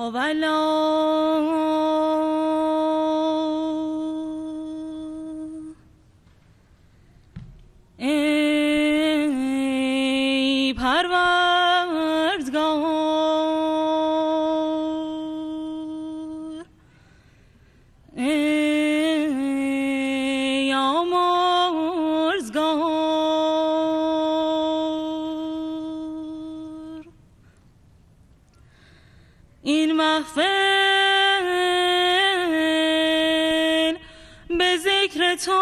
ای پروردگار، ای آمرزگار، این محفل به ذکر تو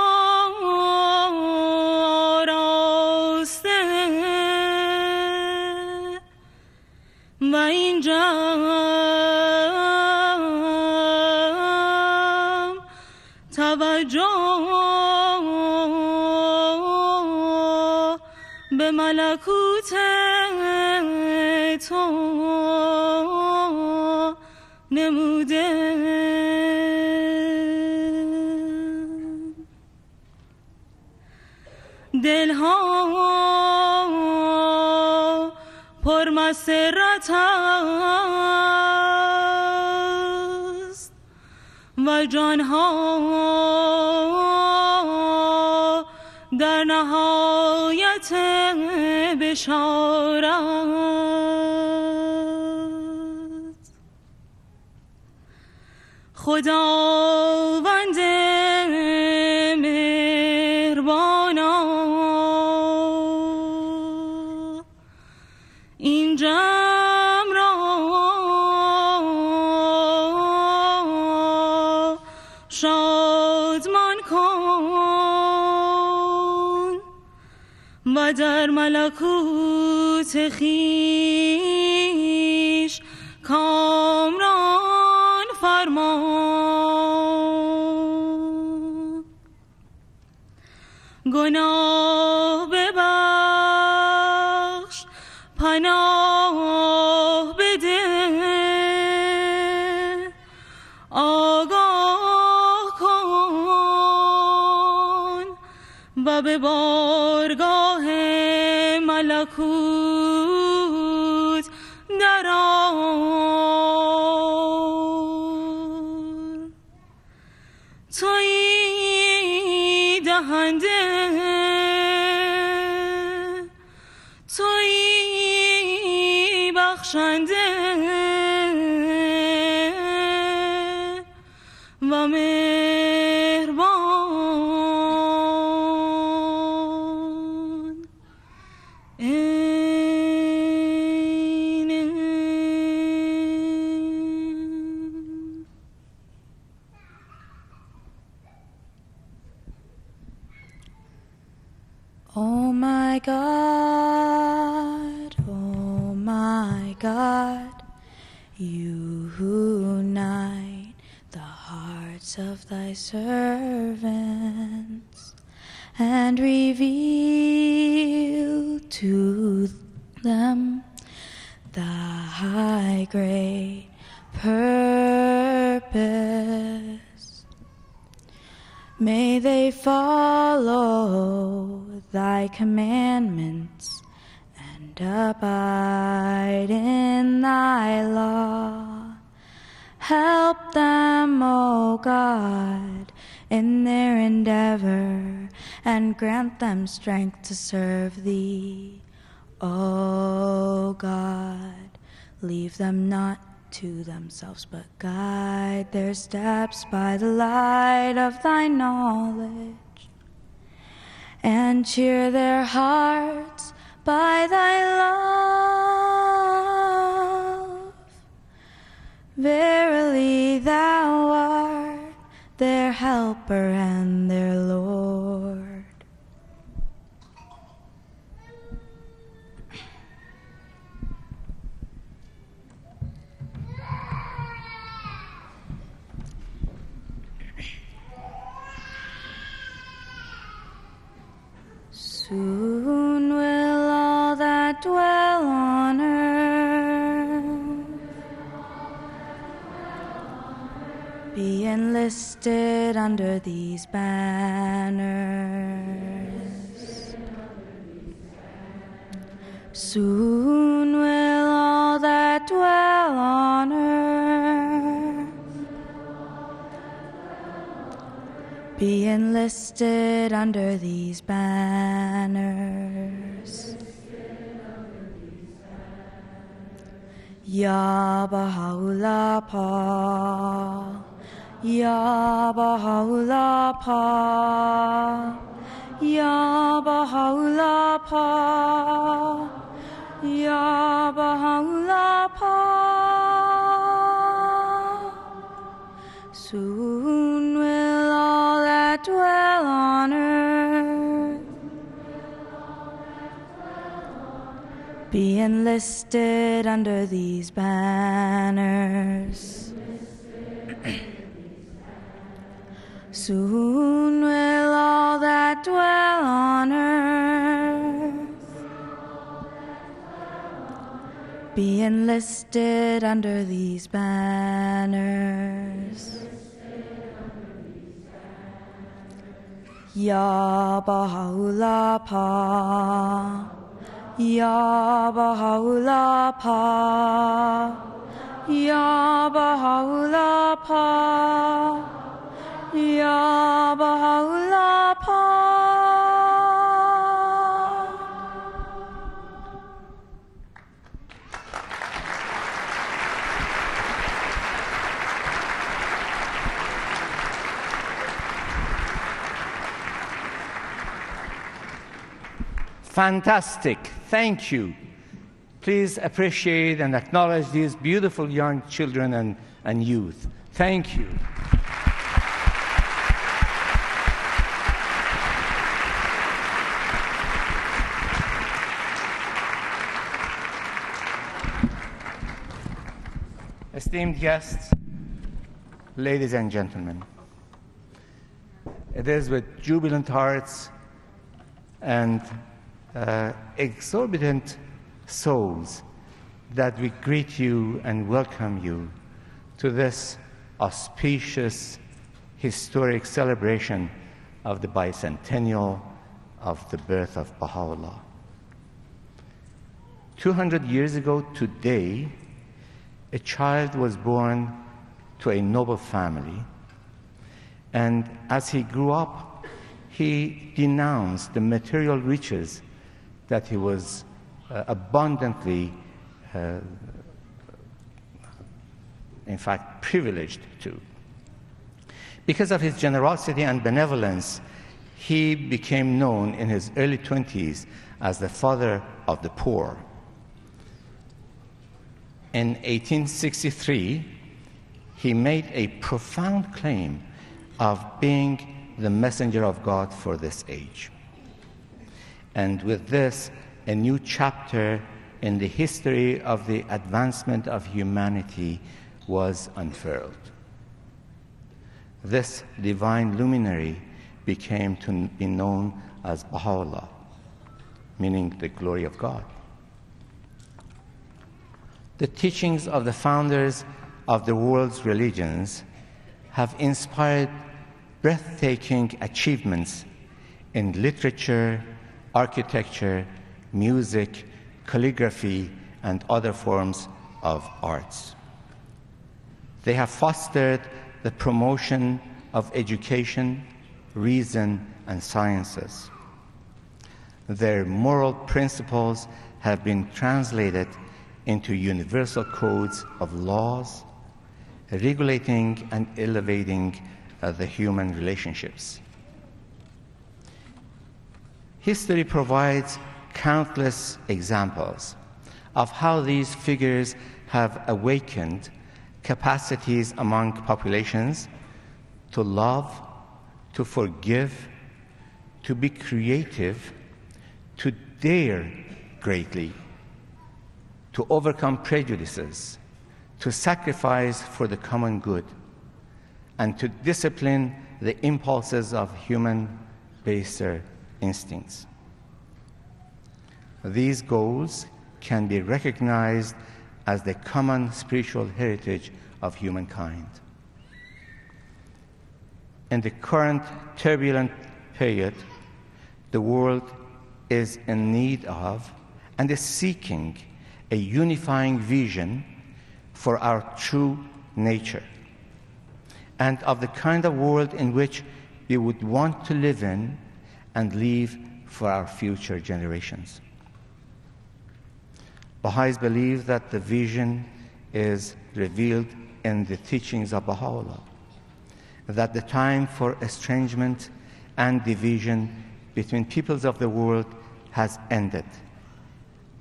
آراسته و این جمع توجه به ملکوت تو نموده. دلها پر مسرت است و جانها در نهایت بشارت. خداوند مهربانا، این جمع را شادمان کن و در ملکوت خویش کامران فرما. گناه ببخش، پناه بده، آگاه کن و به بارگاه ملکوت درآر. تویی دهنده، تویی بخشنده و مهربان. Oh my God, oh my God, you who unite the hearts of thy servants and reveal to them thy great purpose. May they follow thy commandments and abide in thy law. Help them, O God, in their endeavor, and grant them strength to serve thee. O God, leave them not to themselves, but guide their steps by the light of thy knowledge, and cheer their hearts by thy love. Verily thou art their helper and their Lord. Soon will all that dwell on earth be enlisted under these banners. Soon will all that dwell on earth be enlisted under these banners. Ya Baha'u'Llah Pa, Ya Baha'u'Llah Pa, Ya Baha'u'Llah Pa, Ya Baha'u'Llah Pa. Soon will all that dwell on earth be enlisted under these banners. Soon will all that dwell on earth be enlisted under these banners. Ya Baha'u'Llah Pa, Ya Baha'u'Llah Pa, Ya Baha'u'Llah Pa, Ya Baha'u'Llah Pa. Fantastic. Thank you. Please appreciate and acknowledge these beautiful young children and youth. Thank you. Esteemed guests, ladies and gentlemen, it is with jubilant hearts and exorbitant souls that we greet you and welcome you to this auspicious, historic celebration of the bicentennial of the birth of Baha'u'Llah. 200 years ago today, a child was born to a noble family, and as he grew up, he denounced the material riches that he was abundantly, in fact, privileged to. Because of his generosity and benevolence, he became known in his early 20s as the father of the poor. In 1863, he made a profound claim of being the messenger of God for this age. And with this, a new chapter in the history of the advancement of humanity was unfurled. This divine luminary became to be known as Baha'u'Llah, meaning the glory of God. The teachings of the founders of the world's religions have inspired breathtaking achievements in literature, architecture, music, calligraphy, and other forms of arts. They have fostered the promotion of education, reason, and sciences. Their moral principles have been translated into universal codes of laws, regulating and elevating the human relationships. History provides countless examples of how these figures have awakened capacities among populations to love, to forgive, to be creative, to dare greatly, to overcome prejudices, to sacrifice for the common good, and to discipline the impulses of human baser instincts. These goals can be recognized as the common spiritual heritage of humankind. In the current turbulent period, the world is in need of and is seeking a unifying vision for our true nature, and of the kind of world in which we would want to live in and leave for our future generations. Baha'is believe that the vision is revealed in the teachings of Baha'u'Llah, that the time for estrangement and division between peoples of the world has ended,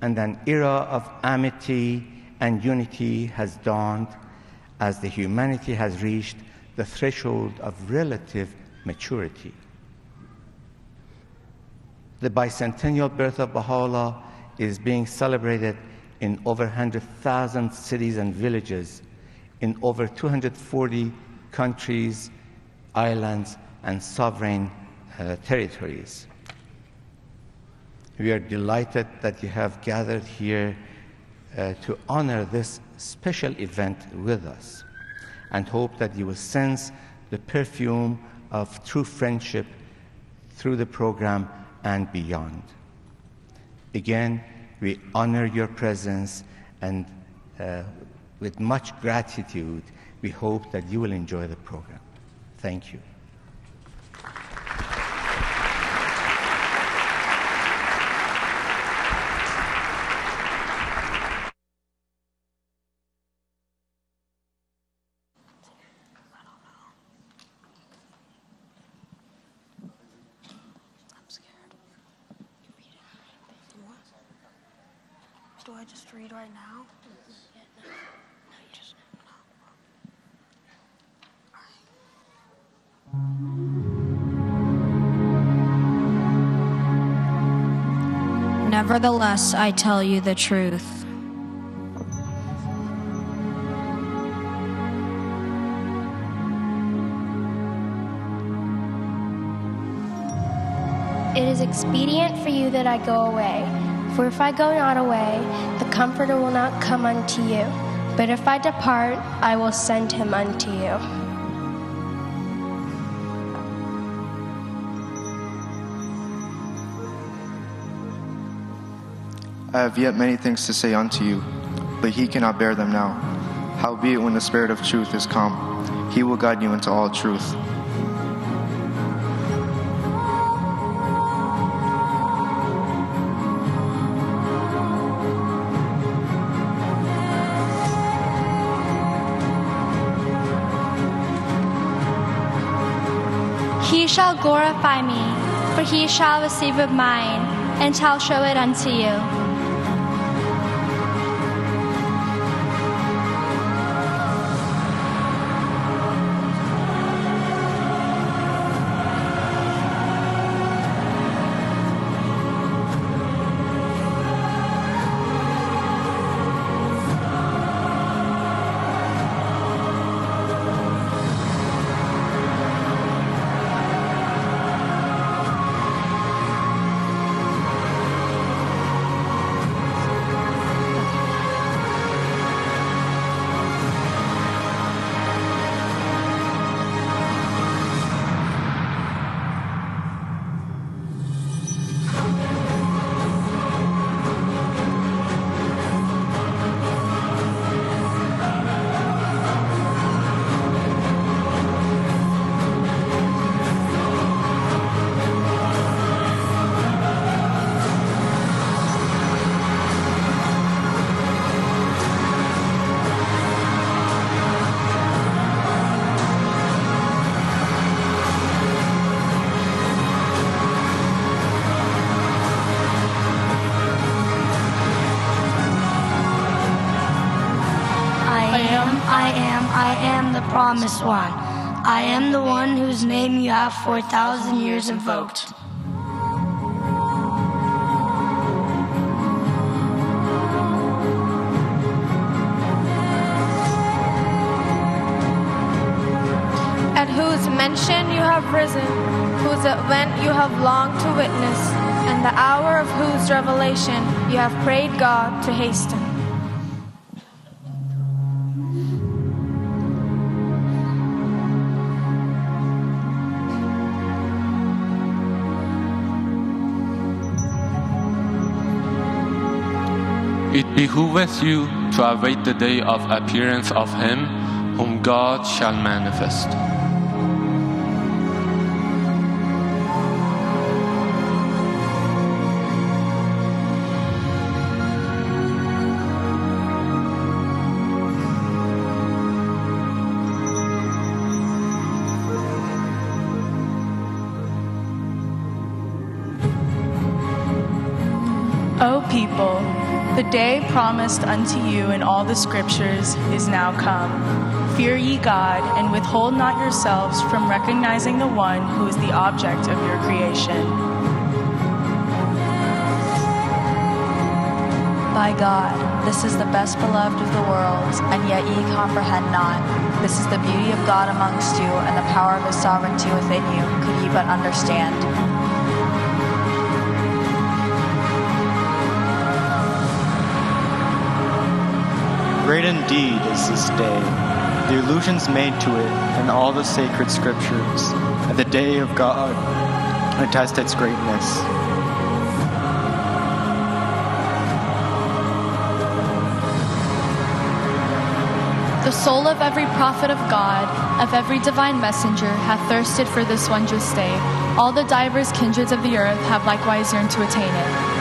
and an era of amity and unity has dawned as the humanity has reached the threshold of relative maturity. The bicentennial birth of Baha'u'llah is being celebrated in over 100,000 cities and villages in over 240 countries, islands, and sovereign territories. We are delighted that you have gathered here to honor this special event with us, and hope that you will sense the perfume of true friendship through the program and beyond. Again, we honor your presence, and with much gratitude, we hope that you will enjoy the program. Thank you. Do I just read right now? Nevertheless, I tell you the truth. It is expedient for you that I go away. For if I go not away, the Comforter will not come unto you. But if I depart, I will send him unto you. I have yet many things to say unto you, but he cannot bear them now. Howbeit, when the Spirit of truth is come, he will guide you into all truth. He shall glorify me, for he shall receive of mine, and shall show it unto you. I am the promised one. I am the one whose name you have for 1,000 years invoked. At whose mention you have risen, whose event you have longed to witness, and the hour of whose revelation you have prayed God to hasten. It behoveth you to await the day of appearance of him whom God shall manifest. O people, the day promised unto you in all the scriptures is now come. Fear ye God, and withhold not yourselves from recognizing the one who is the object of your creation. By God, this is the best beloved of the world, and yet ye comprehend not. This is the beauty of God amongst you, and the power of his sovereignty within you, could ye but understand. Great indeed is this day, the allusions made to it in all the sacred scriptures, and the day of God attest its greatness. The soul of every prophet of God, of every divine messenger, hath thirsted for this wondrous day. All the divers kindreds of the earth have likewise yearned to attain it.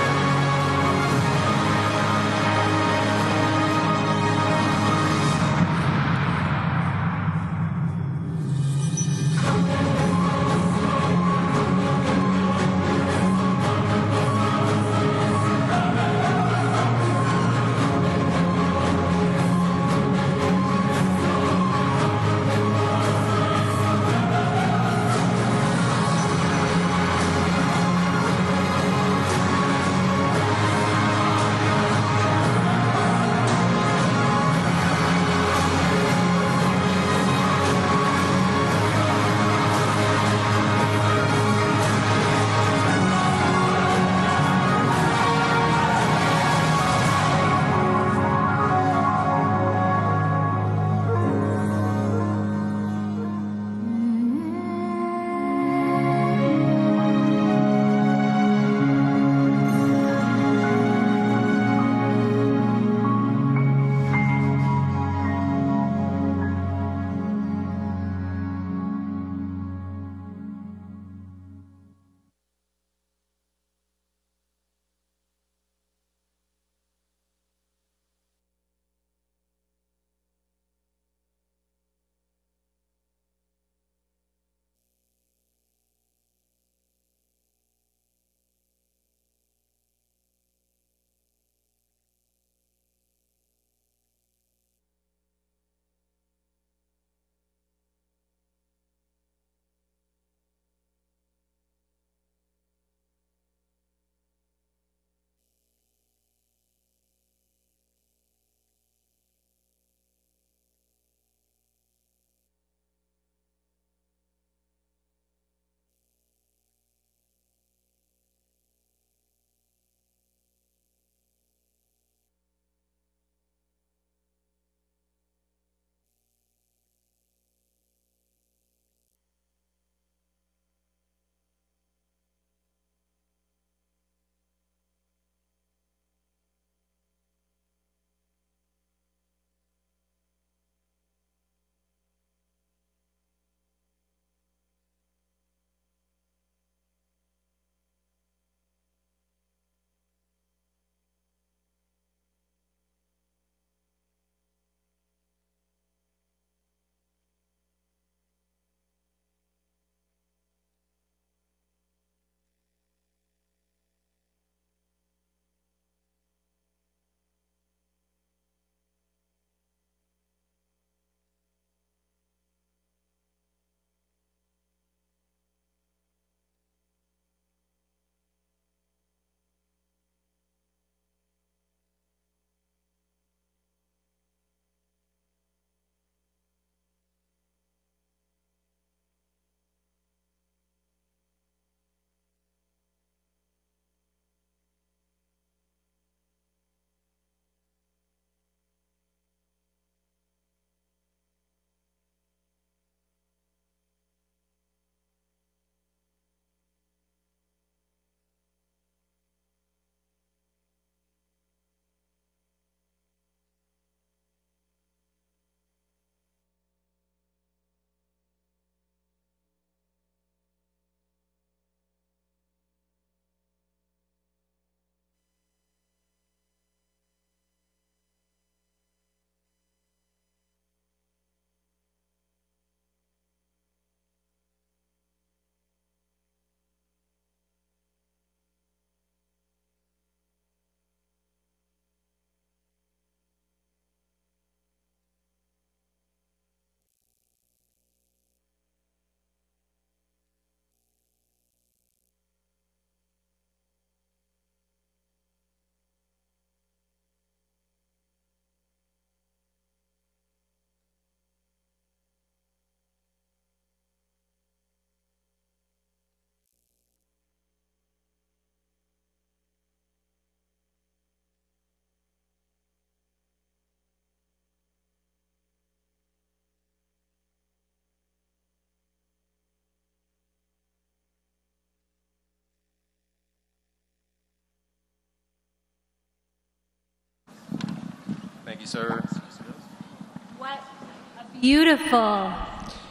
Thank you, sir.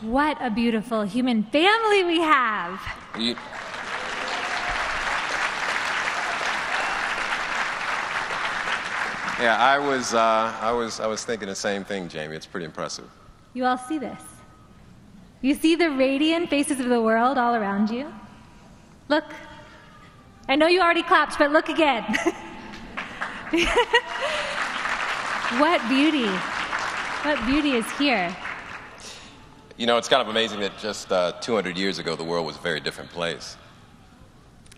What a beautiful human family we have. Yeah, I was thinking the same thing, Jamie. It's pretty impressive. You all see this? You see the radiant faces of the world all around you? Look. I know you already clapped, but look again. What beauty. What beauty is here. You know, it's kind of amazing that just 200 years ago, the world was a very different place.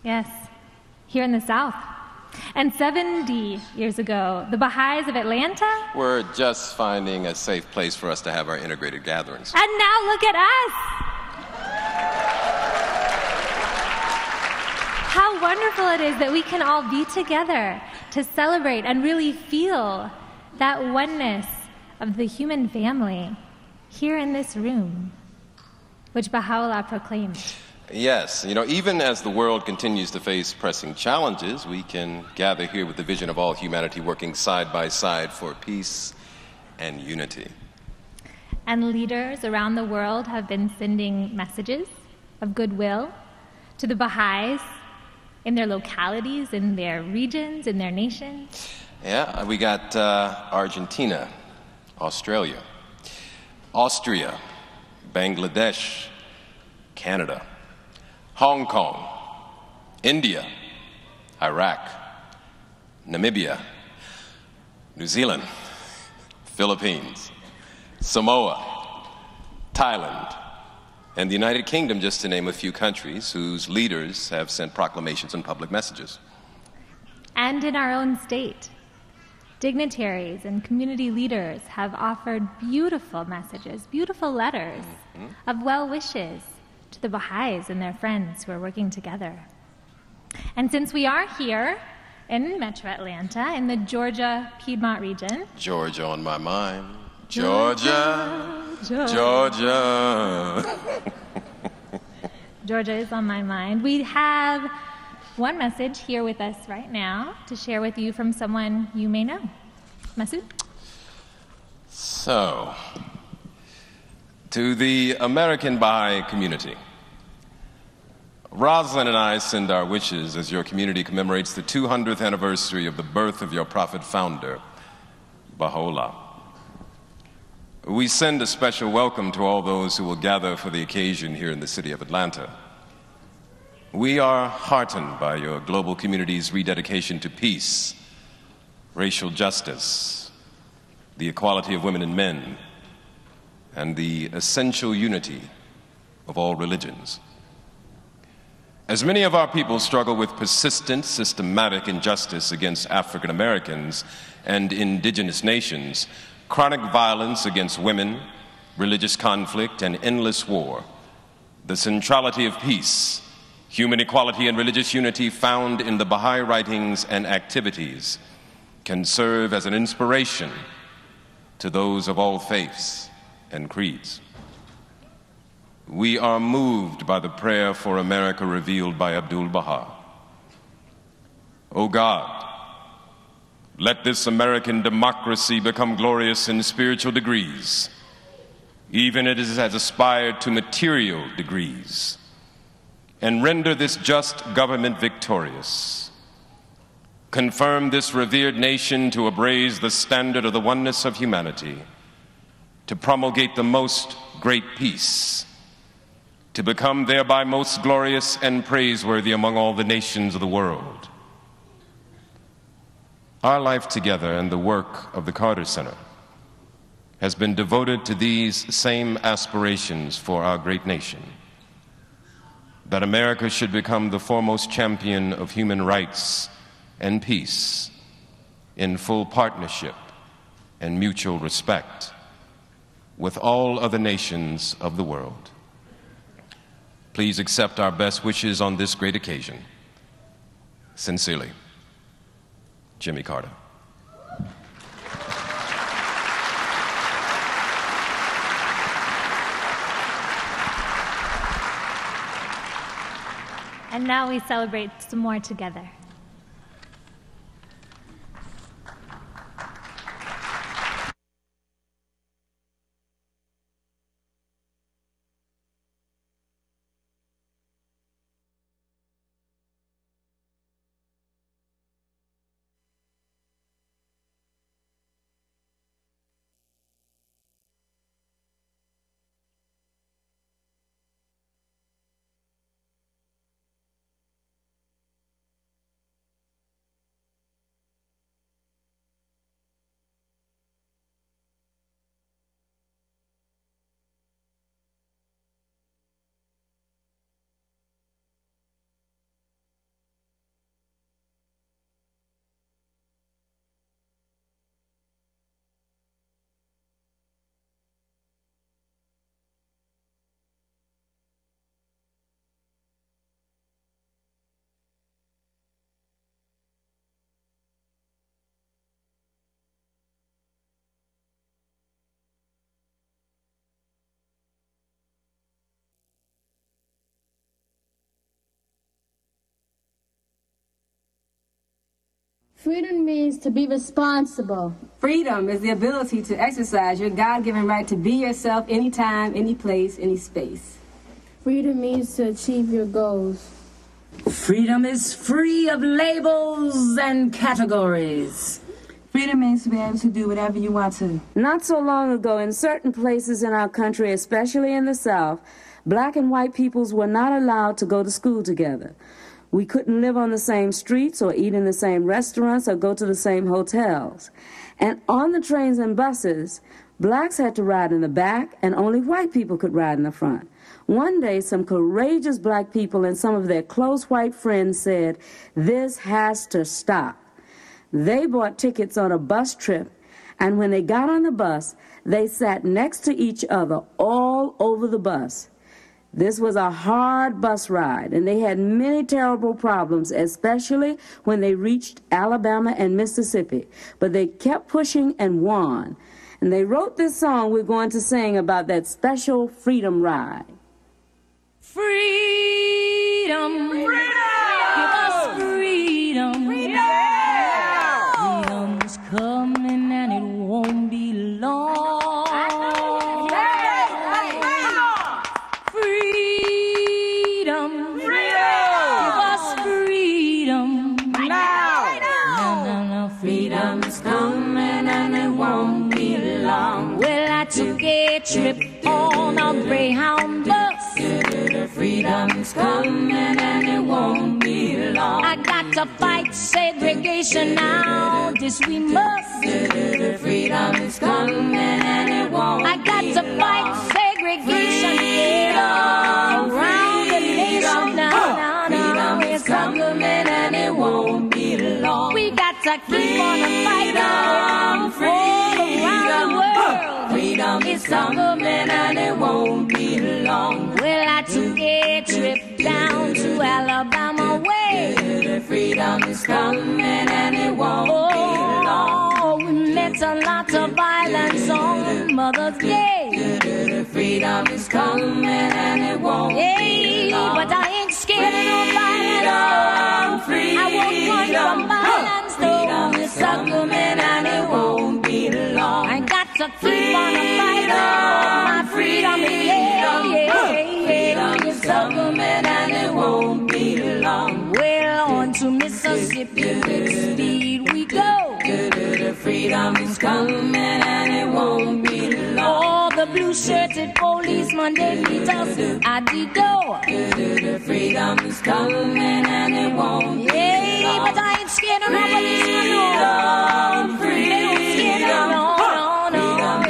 Yes, here in the South. And 70 years ago, the Baha'is of Atlanta. We're just finding a safe place for us to have our integrated gatherings. And now look at us. How wonderful it is that we can all be together to celebrate and really feel that oneness of the human family here in this room, which Baha'u'Llah proclaimed. Yes, you know, even as the world continues to face pressing challenges, we can gather here with the vision of all humanity working side by side for peace and unity. And leaders around the world have been sending messages of goodwill to the Baha'is in their localities, in their regions, in their nations. Yeah, we got Argentina, Australia, Austria, Bangladesh, Canada, Hong Kong, India, Iraq, Namibia, New Zealand, Philippines, Samoa, Thailand, and the United Kingdom, just to name a few countries whose leaders have sent proclamations and public messages. And in our own state, dignitaries and community leaders have offered beautiful messages, beautiful letters of well wishes to the Baha'is and their friends who are working together. And since we are here in Metro Atlanta, in the Georgia-Piedmont region. Georgia on my mind. Georgia. Georgia. Georgia is on my mind. We have one message here with us right now to share with you from someone you may know. Masood? So, to the American Baha'i community, Rosalind and I send our wishes as your community commemorates the 200th anniversary of the birth of your prophet founder, Baha'u'Llah. We send a special welcome to all those who will gather for the occasion here in the city of Atlanta. We are heartened by your global community's rededication to peace, racial justice, the equality of women and men, and the essential unity of all religions. As many of our people struggle with persistent, systematic injustice against African Americans and indigenous nations, chronic violence against women, religious conflict, and endless war, the centrality of peace, human equality, and religious unity found in the Baha'i writings and activities can serve as an inspiration to those of all faiths and creeds. We are moved by the prayer for America revealed by Abdul-Baha. O God, let this American democracy become glorious in spiritual degrees, even as it has aspired to material degrees, and render this just government victorious. Confirm this revered nation to upraise the standard of the oneness of humanity, to promulgate the most great peace, to become thereby most glorious and praiseworthy among all the nations of the world. Our life together and the work of the Carter Center has been devoted to these same aspirations for our great nation, that America should become the foremost champion of human rights and peace in full partnership and mutual respect with all other nations of the world. Please accept our best wishes on this great occasion. Sincerely, Jimmy Carter. And now we celebrate some more together. Freedom means to be responsible. Freedom is the ability to exercise your God-given right to be yourself anytime, any place, any space. Freedom means to achieve your goals. Freedom is free of labels and categories. Freedom means to be able to do whatever you want to. Not so long ago, in certain places in our country, especially in the South, black and white peoples were not allowed to go to school together. We couldn't live on the same streets or eat in the same restaurants or go to the same hotels. And on the trains and buses, blacks had to ride in the back and only white people could ride in the front. One day, some courageous black people and some of their close white friends said, "This has to stop." They bought tickets on a bus trip, and when they got on the bus, they sat next to each other all over the bus. This was a hard bus ride, and they had many terrible problems, especially when they reached Alabama and Mississippi. But they kept pushing and won. And they wrote this song we're going to sing about that special freedom ride. Freedom. Freedom. Give us freedom. Freedom. Freedom's coming and it won't be long. Freedom's coming and it won't be long. Well, I took a trip on a Greyhound bus. Freedom's coming and it won't be long. I got to fight segregation now, this we must. Freedom's coming and it won't be long. I got to fight segregation around the nation now. Freedom's coming and it won't be long. We got to keep on fighting all around the world. Freedom is coming and it won't be long. Well, I took a trip down to Alabama way. Freedom is coming and it won't be long. We met a lot of violence on Mother's Day. Freedom is coming and it won't be long. But I ain't scared of no violence. Freedom, I won't run from violence. Freedom is coming and it won't be long. I got to keep on fighting my freedom. Freedom is coming and it won't be long. Well, on to Mississippi with speed we go. Freedom is coming and it won't be long. All the blue-shirted policemen, they meet us at the door. Freedom is coming and it won't be long. But I ain't scared of no policeman, no. Freedom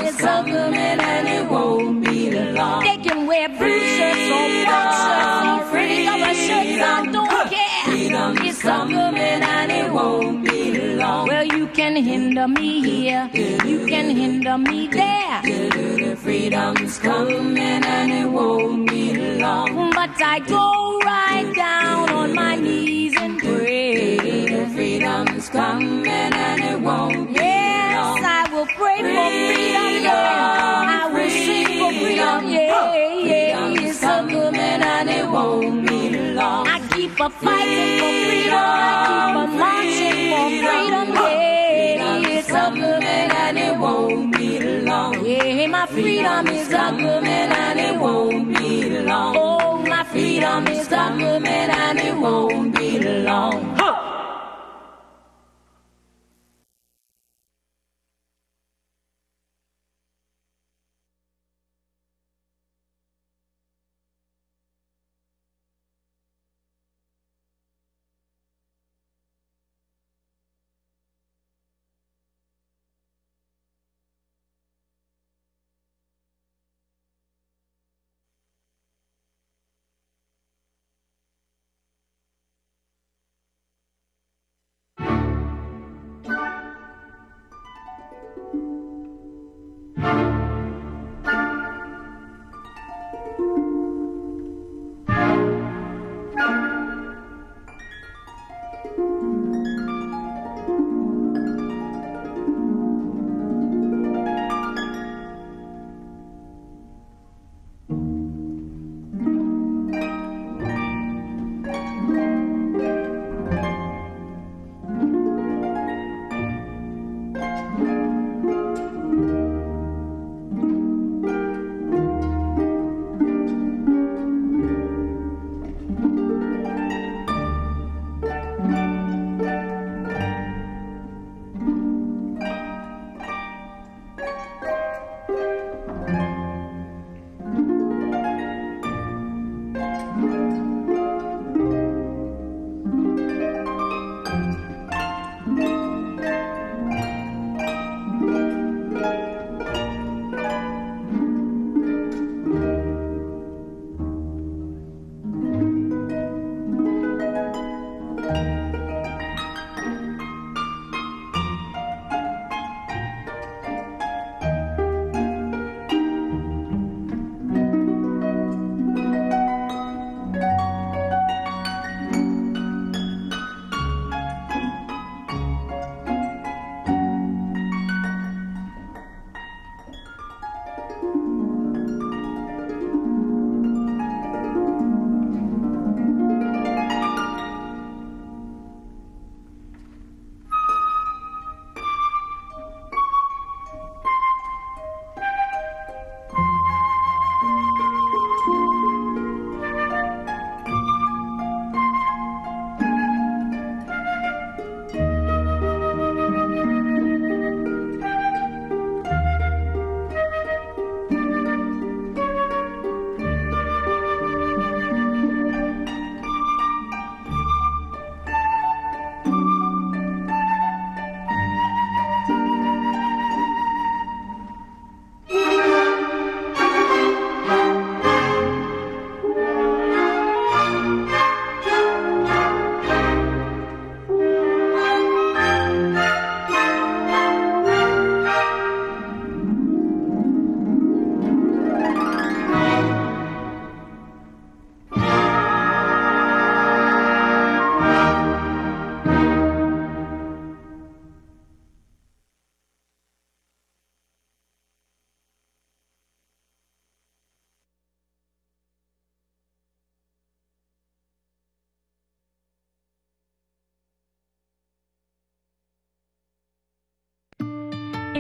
is coming and it won't be long. They can wear blue shirts or black shirts or any other shirts, I don't care. Freedom is coming and it won't be long. Well, you can hinder me here, you can hinder me there. Freedom is coming and it won't be long. But I go right down on my knees and pray. Freedom is coming and it won't be long. Yes, I will pray for freedom, yeah. I will sing for freedom, yeah. It's coming and it won't be long. I keep a fighting for freedom, I keep a marching for freedom, yeah. It's coming and it won't be long. Yeah, my freedom is coming and it won't be long. Oh, my freedom is coming and it won't be long.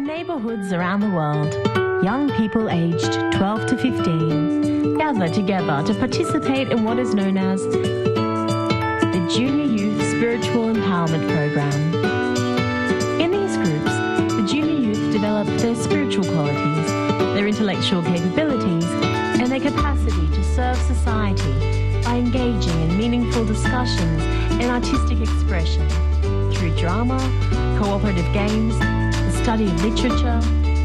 neighbourhoods around the world, young people aged 12 to 15 gather together to participate in what is known as the Junior Youth Spiritual Empowerment Program. In these groups, the junior youth develop their spiritual qualities, their intellectual capabilities, and their capacity to serve society by engaging in meaningful discussions and artistic expression through drama, cooperative games, the study of literature,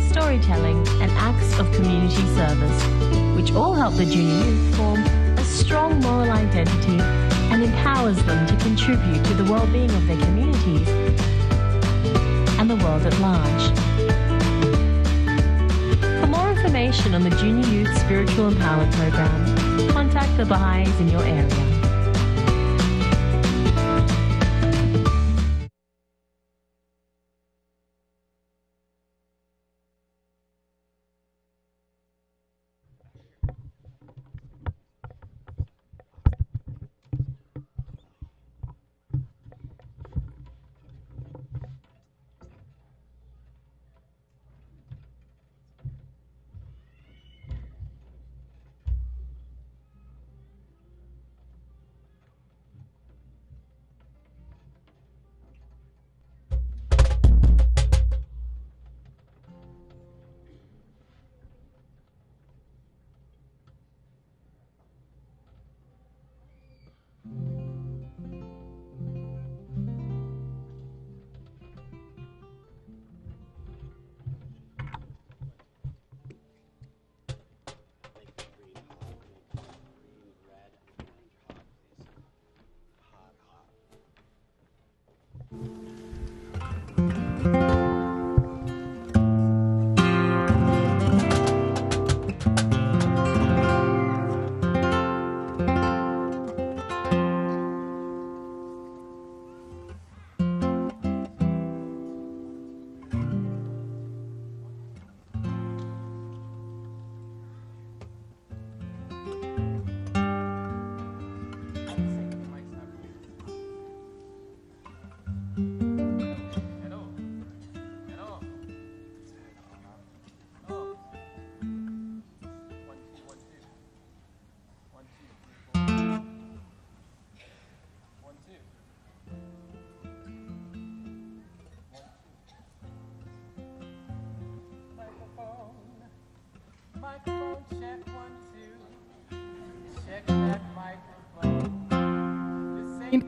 storytelling, and acts of community service, which all help the junior youth form a strong moral identity and empowers them to contribute to the well-being of their communities and the world at large. For more information on the Junior Youth Spiritual Empowerment Program, contact the Baha'is in your area.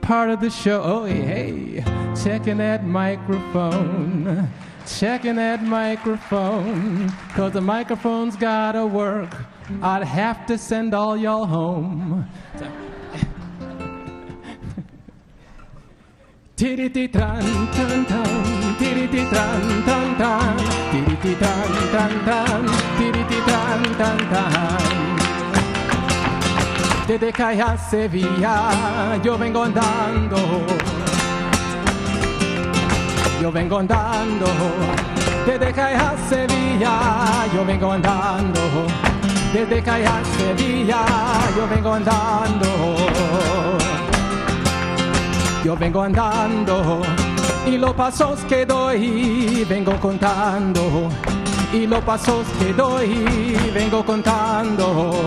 Part of the show. Oh, hey, checking that microphone, checking that microphone, 'cause the microphone's gotta work. I'd have to send all y'all home. Tiri-ti-tran, tan, tan, tiri-ti-tran, tan, tan, tiri-ti-tran, tan, tan, tiri-ti-tran, tan, tan. Desde Calle a Sevilla yo vengo andando, yo vengo andando. Desde Calle a Sevilla yo vengo andando, desde Calle a Sevilla yo vengo andando, yo vengo andando. Y los pasos que doy vengo contando, y los pasos que doy vengo contando.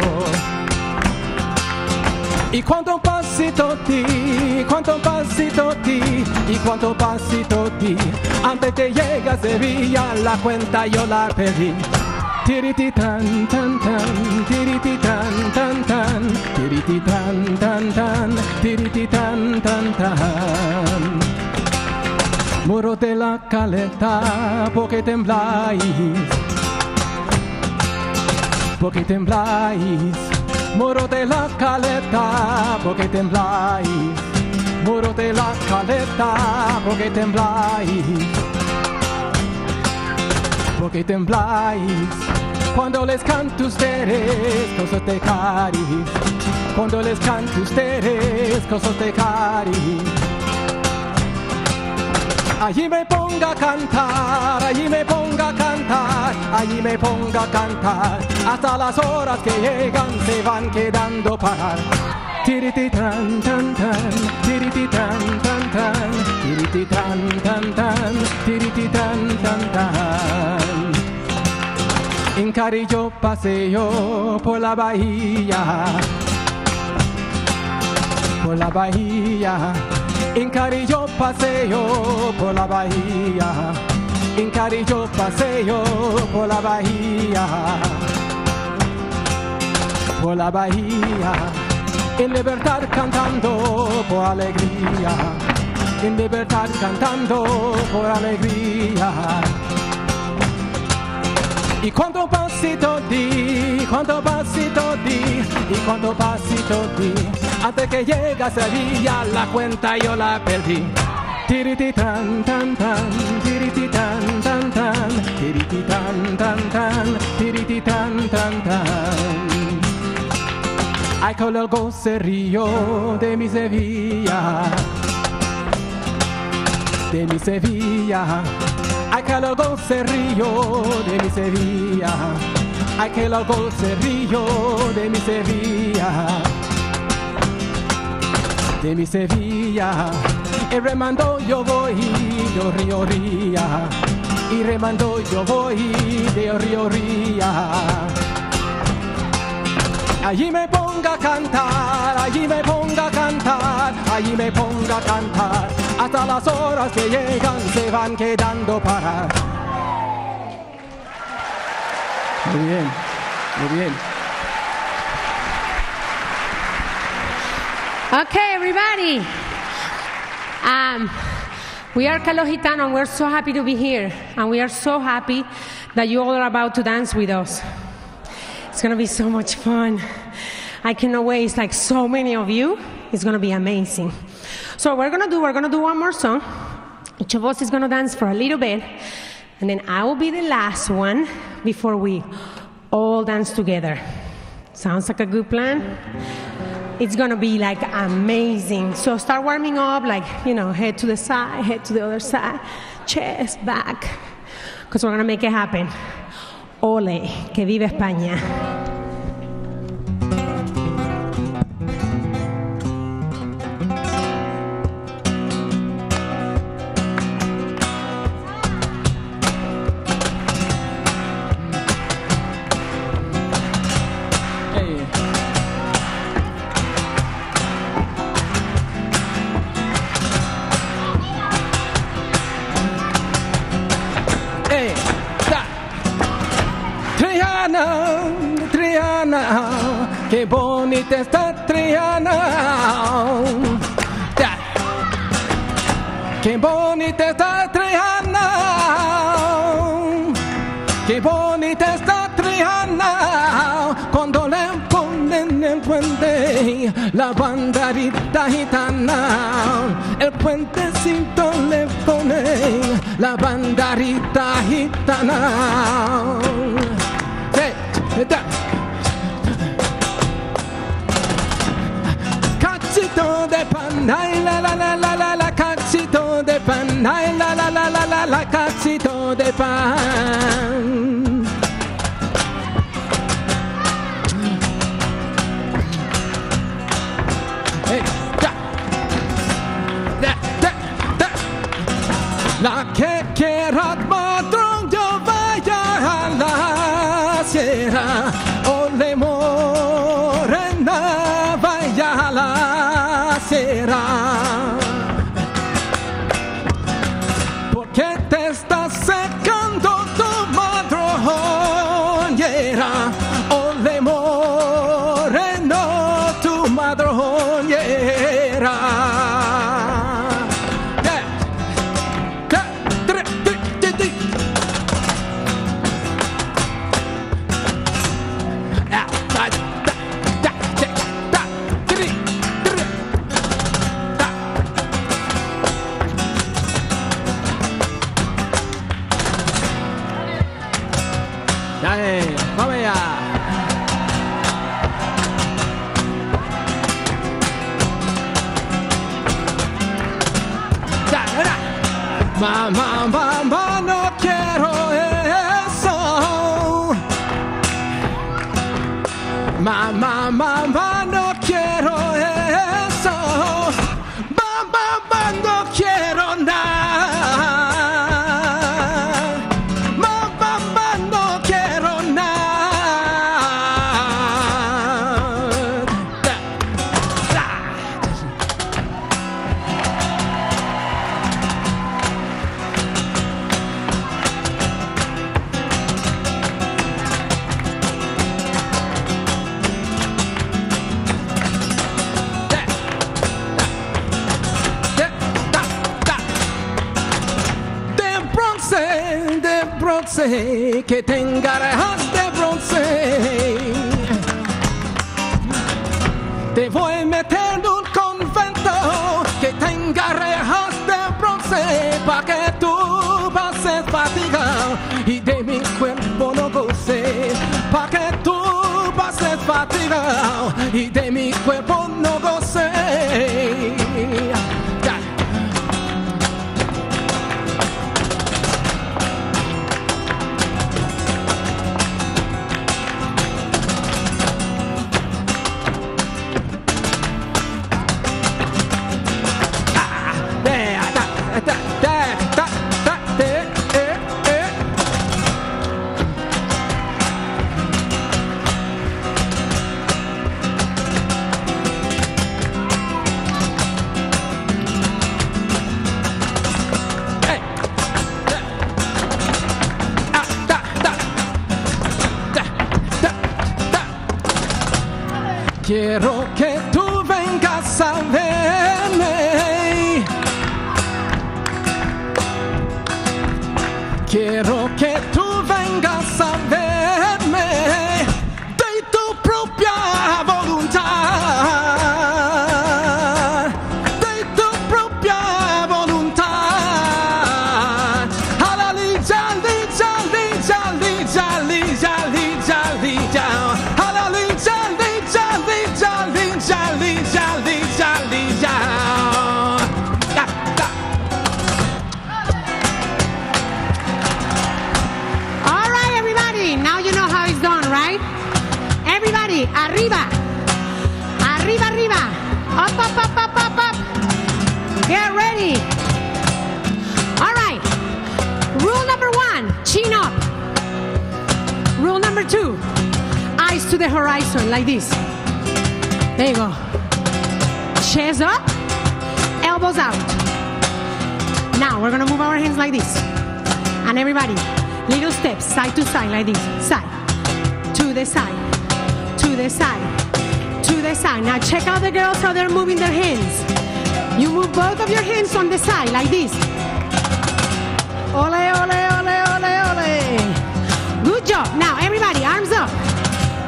Y cuánto pasito ti, cuánto pasito ti, y cuánto pasito ti. Antes que llegue a Sevilla la cuenta yo la pedí. Tiriti tan tan tan, tiriti tan tan tan, tiriti tan tan tan, tiriti tan tan tan. Muro de la caleta, porque tembláis, porque tembláis. Muro de la caleta, porque tembláis. Muro de la caleta, porque tembláis. Porque tembláis. Cuando les canto ustedes cosas de cari. Cuando les canto ustedes cosas de cari. Allí me ponga a cantar, allí me ponga a cantar, allí me ponga a cantar. Hasta las horas que llegan se van quedando parar. tiriti tan tan tan, tiriti tan tan tan, tiriti tan tan tan, tiriti tan tan tan. En Carillo paseo por la bahía, por la bahía. En Carillo paseo por la bahía, en Carillo paseo por la bahía, por la bahía. En libertad cantando por alegría, en libertad cantando por alegría. Y cuánto pasito di, cuánto pasito di, y cuánto pasito di. Antes que llegue a Sevilla la cuenta yo la perdí. Tiriti tan tan tan, tiriti tan tan tan, tiriti tan tan tan, tiriti tan tan tan. Ay, con el gocerío de mi Sevilla, de mi Sevilla. Ay, que el gocerío de mi Sevilla, ay, que el gocerío de mi Sevilla, de mi Sevilla. Y remando yo voy de río ría, y remando yo voy de río ría. Allí me ponga a cantar, allí me ponga a cantar, allí me ponga a cantar. Hasta las horas que llegan se van quedando paradas. Muy bien, muy bien. Okay, everybody. We are Calo Gitano, and we're so happy to be here. And we are so happy that you all are about to dance with us. It's going to be so much fun. I cannot wait. It's like so many of you. It's going to be amazing. So we're going to do one more song. Each of us is going to dance for a little bit. And then I will be the last one before we all dance together. Sounds like a good plan? It's going to be like amazing. So start warming up, like, you know, head to the side, head to the other side, chest, back. Because we're going to make it happen. Ole, que vive España. Triana, qué bonita está Triana. Qué bonita está Triana, qué bonita está Triana. Cuando le ponen el puente la banderita gitana, el puentecito le ponen la banderita gitana. Cachito de pan, ay la la la la la la, cachito de pan, ay la la la la la la, cachito de pan. La que quiera patrón yo vaya a la sierra, ole morena vaya a la sierra, porque te está secando tu madroñera, ole moreno tu madroñera. Vamos allá. Mamá, mamá, no quiero eso. Mamá, mamá, no quiero. quiero eso. No quiero nada. No quiero de bronce, que tenga rejas de bronce. Te voy a meter en un convento que tenga rejas de bronce, pa' que tú pases fatigado y de mi cuerpo no goces. Pa' que tú pases fatigado y de mi cuerpo no goces. Quiero que tú vengas a verme. Quiero que tú vengas a verme de tu propia voluntad. De tu propia voluntad. Hallelujah, hallelujah, hallelujah, hallelujah. All right, everybody. Now you know how it's done, right? Everybody, arriba. Arriba, arriba. Up, up, up, up, up, up. Get ready. All right. Rule number 1, chin up. Rule number 2, eyes to the horizon, like this. There you go. Chest up, elbows out. Now we're gonna move our hands like this. And everybody, little steps, side to side, like this. Side, to the side, to the side, to the side. Now check out the girls how they're moving their hands. You move both of your hands on the side, like this. Ole, ole, ole, ole, ole. Good job. Now everybody, arms up.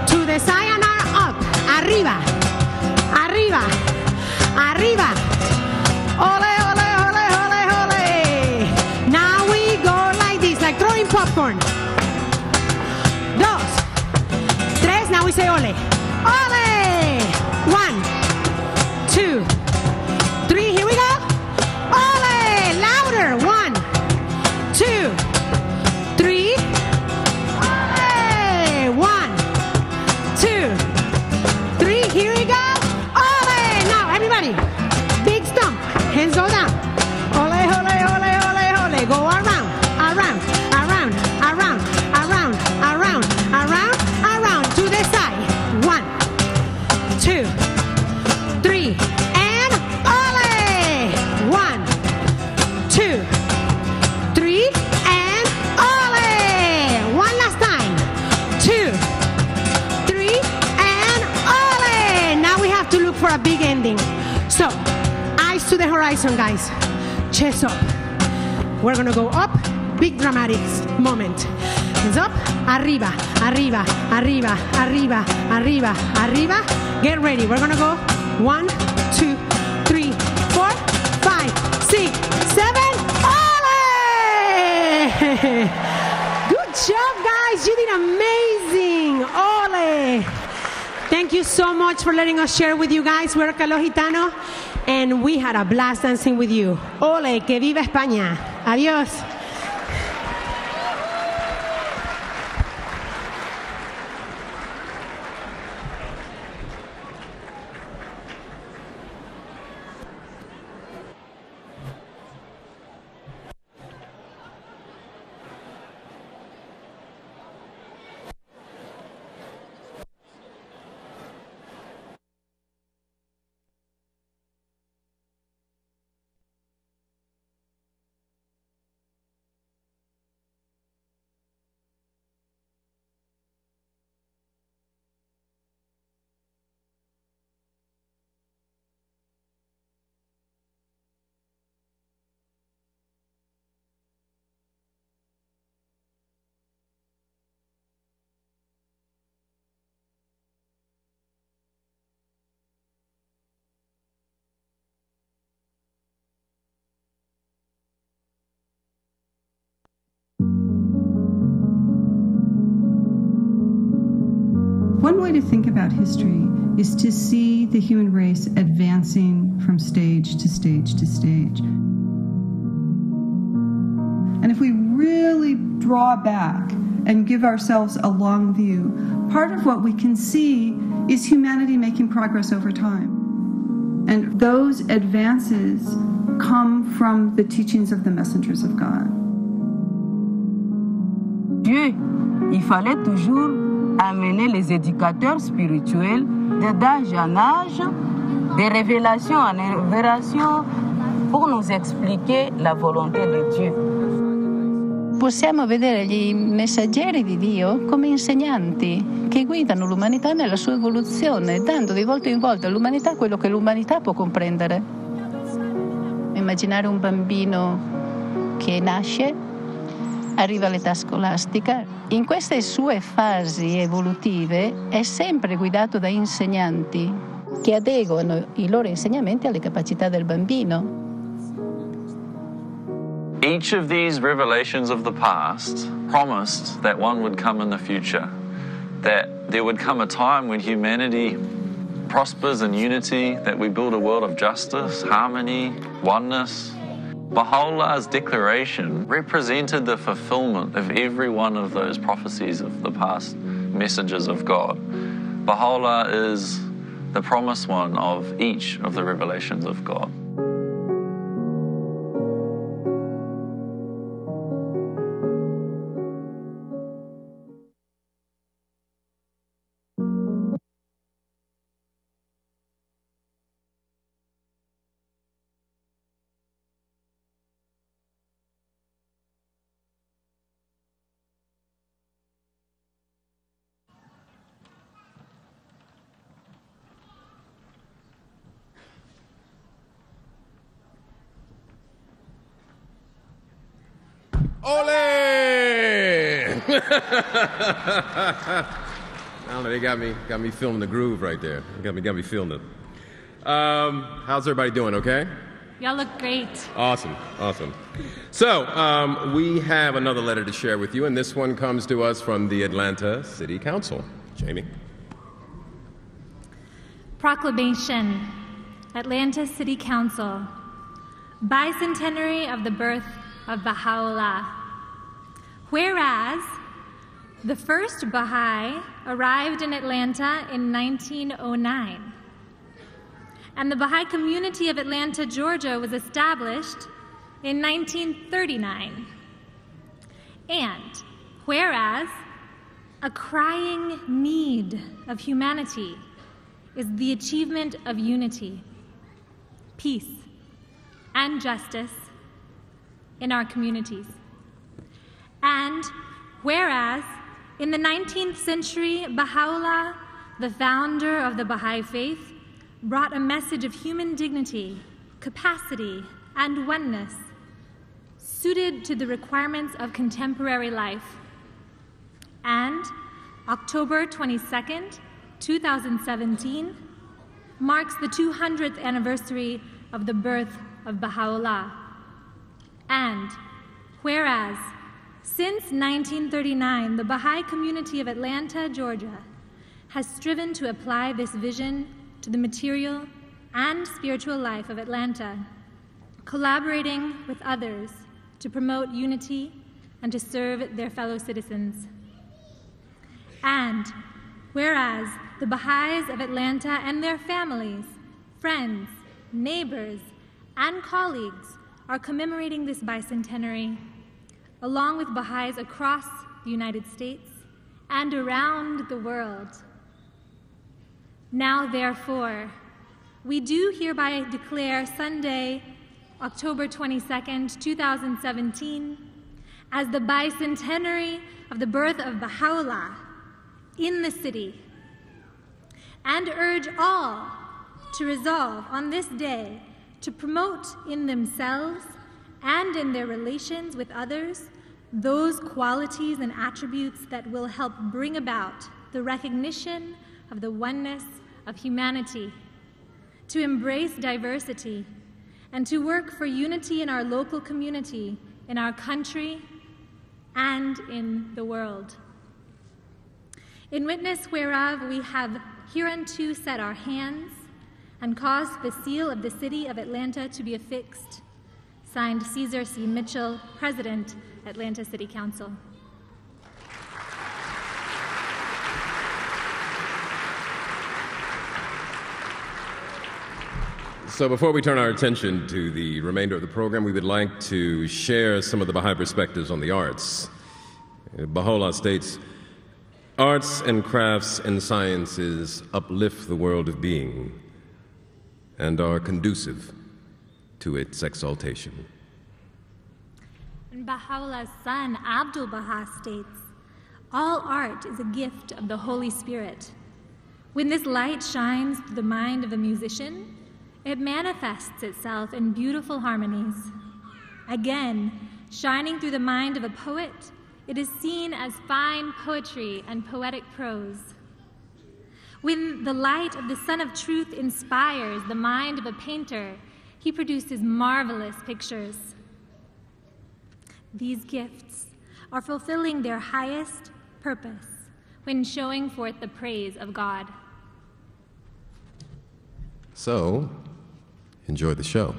To the side and arm up. Arriba. Arriba. Arriba. Ole, ole, ole, ole, ole. Now we go like this, like throwing popcorn. 2, 3. Now we say ole. Ole. 1, 2, 3. Here we go. Ole. Louder. 1, 2, 3. Ole. 1, 2, 3. Here we go. Ole. Now everybody, big stomp. Hands go down. Ole, ole, ole, ole, ole. Go around, around, around, around, around, around, around, around. To the side. 1, 2, 3, and ole. 1, 2, 3, and ole. One last time. 2, 3, and ole. Now we have to look for a big ending. So, eyes to the horizon, guys. Chest up. We're gonna go up. Big dramatic moment. Hands up. Arriba, arriba, arriba, arriba, arriba, arriba. Get ready. We're gonna go 1, 2, 3, 4, 5, 6, 7. Ole! Good job, guys. You did amazing. Ole! Thank you so much for letting us share with you guys. We're Caló Gitano, and we had a blast dancing with you. Ole, que viva España. Adiós. One way to think about history is to see the human race advancing from stage to stage to stage. And if we really draw back and give ourselves a long view, part of what we can see is humanity making progress over time. And those advances come from the teachings of the messengers of God. Dieu, il fallait toujours amener les éducateurs spirituels d'âge en âge, de révélation en révélation, pour nous expliquer la volonté de Dieu. Possiamo vedere gli messaggeri di Dio come insegnanti che guidano l'umanità nella sua evoluzione, dando di volta in volta all'umanità quello che l'umanità può comprendere. Immaginare un bambino che nasce, arriva all'età scolastica, in queste sue fasi evolutive è sempre guidato da insegnanti che adeguano i loro insegnamenti alle capacità del bambino. Each of these revelations of the past promised that one would come in the future, that there would come a time when humanity prospers in unity, that we build a world of justice, harmony, oneness. Baha'u'Llah's declaration represented the fulfillment of every one of those prophecies of the past messengers of God. Baha'u'Llah is the promised one of each of the revelations of God. Ole! I don't know, they got me feeling the groove right there. Got me feeling it. How's everybody doing, okay? Y'all look great. Awesome. So, we have another letter to share with you, and this one comes to us from the Atlanta City Council. Jamie. Proclamation, Atlanta City Council, Bicentennial of the birth of Baha'u'Llah. Whereas the first Baha'i arrived in Atlanta in 1909, and the Baha'i community of Atlanta, Georgia was established in 1939. And whereas a crying need of humanity is the achievement of unity, peace, and justice in our communities. And whereas in the 19th century, Baha'u'llah, the founder of the Baha'i faith, brought a message of human dignity, capacity, and oneness, suited to the requirements of contemporary life. And October 22nd, 2017, marks the 200th anniversary of the birth of Baha'u'Llah. And whereas since 1939, the Baha'i community of Atlanta, Georgia, has striven to apply this vision to the material and spiritual life of Atlanta, collaborating with others to promote unity and to serve their fellow citizens. And whereas the Baha'is of Atlanta and their families, friends, neighbors, and colleagues are commemorating this bicentenary, along with Baha'is across the United States and around the world. Now, therefore, we do hereby declare Sunday, October 22nd, 2017, as the bicentenary of the birth of Baha'u'Llah in the city, and urge all to resolve on this day to promote in themselves and in their relations with others those qualities and attributes that will help bring about the recognition of the oneness of humanity, to embrace diversity, and to work for unity in our local community, in our country, and in the world. In witness whereof we have hereunto set our hands and caused the seal of the city of Atlanta to be affixed. Signed, Caesar C. Mitchell, President, Atlanta City Council. So before we turn our attention to the remainder of the program, we would like to share some of the Baha'i perspectives on the arts. Baha'u'Llah states, "Arts and crafts and sciences uplift the world of being and are conducive to its exaltation." And Baha'u'Llah's son, Abdul Baha, states, "All art is a gift of the Holy Spirit. When this light shines through the mind of a musician, it manifests itself in beautiful harmonies. Again, shining through the mind of a poet, it is seen as fine poetry and poetic prose. When the light of the Sun of Truth inspires the mind of a painter, he produces marvelous pictures. These gifts are fulfilling their highest purpose when showing forth the praise of God." So, enjoy the show.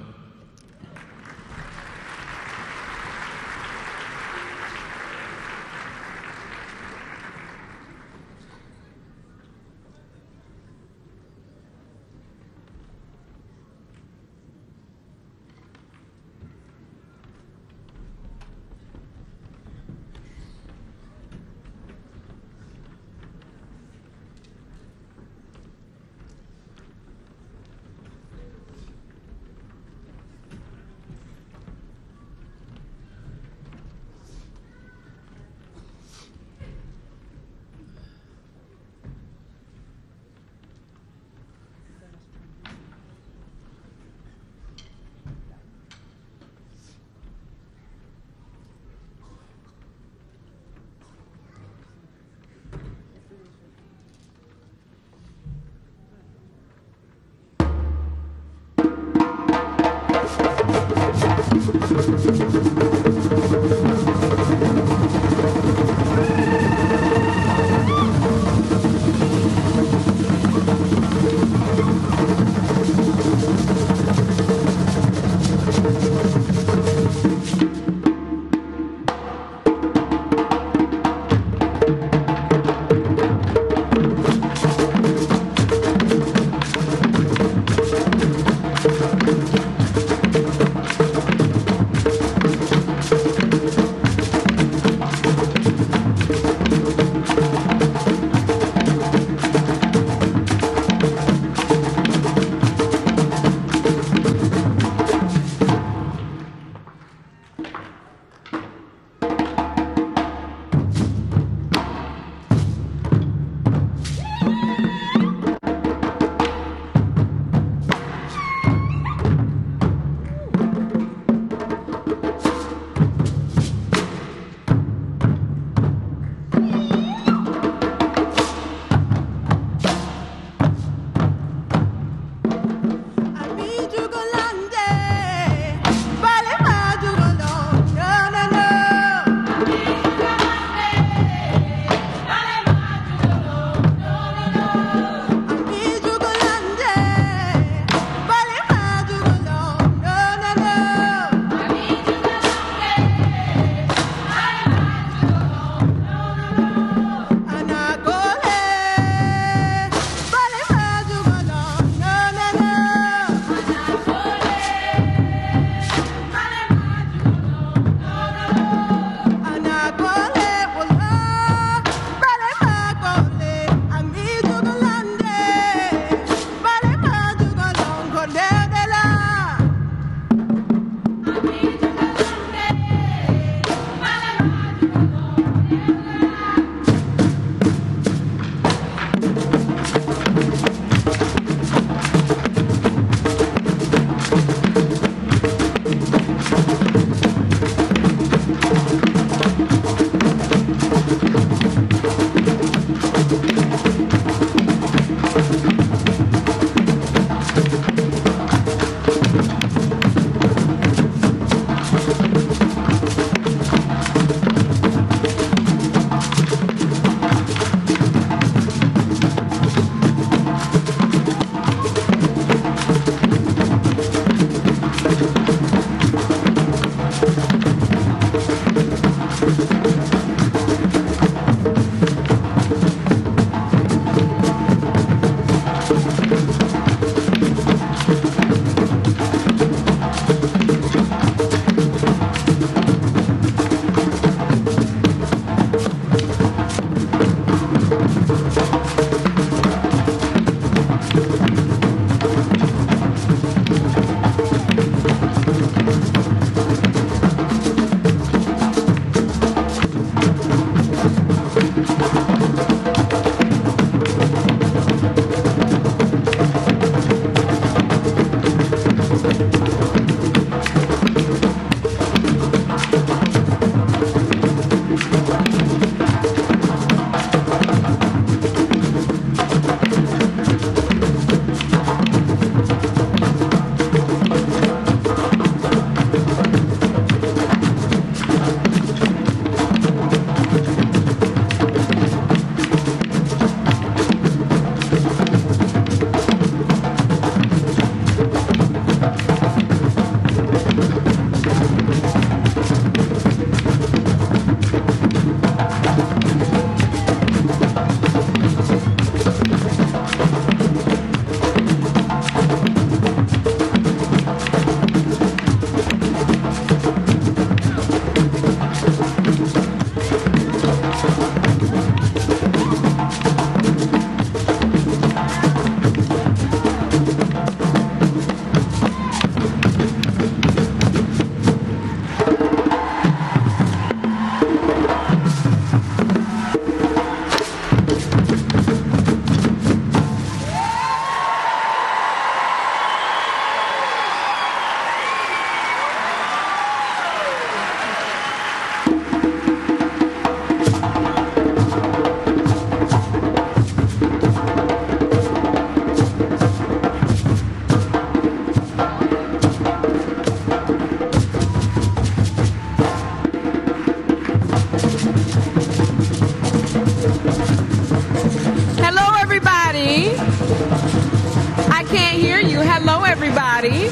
everybody.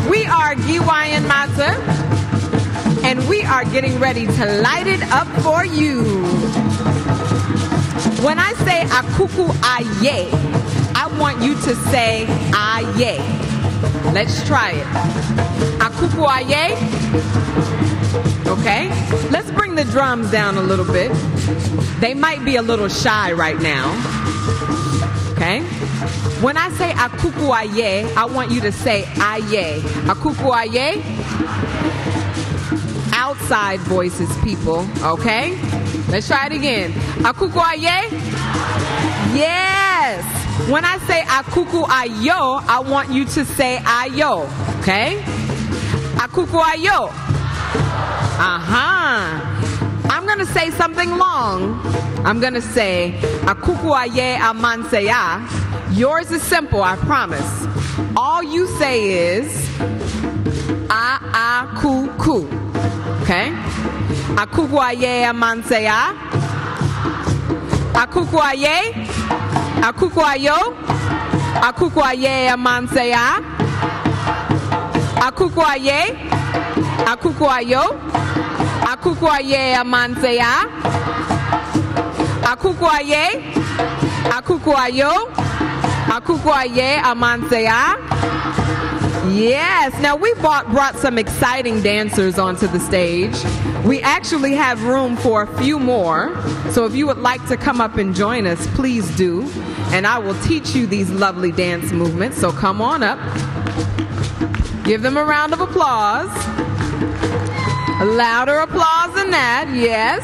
We are Giwayan Mata, and we are getting ready to light it up for you. When I say akuku aye, I want you to say aye. Let's try it. Akuku aye. Okay, let's bring the drums down a little bit. They might be a little shy right now. Okay, when I say akuku aye, I want you to say aye. Akuku aye. Outside voices, people. Okay, let's try it again. Akuku aye. Yes. When I say akuku ayo, I want you to say ayo. Okay, akuku ayo. I'm going to say something long. I'm going to say, akuku aye amanseya. Yours is simple, I promise. All you say is, a-a-ku-ku. Okay? Akuku aye amanseya. Akuku aye. Akuku ayo. Akuku aye amanseya. Akuku aye. Akuku ayo. Akuku aye amanseya. Akuku aye. Akuku ayo. Akuku aye amanseya. Yes. Now we brought some exciting dancers onto the stage. We actually have room for a few more. So if you would like to come up and join us, please do. And I will teach you these lovely dance movements. So come on up. Give them a round of applause. A louder applause than that, yes.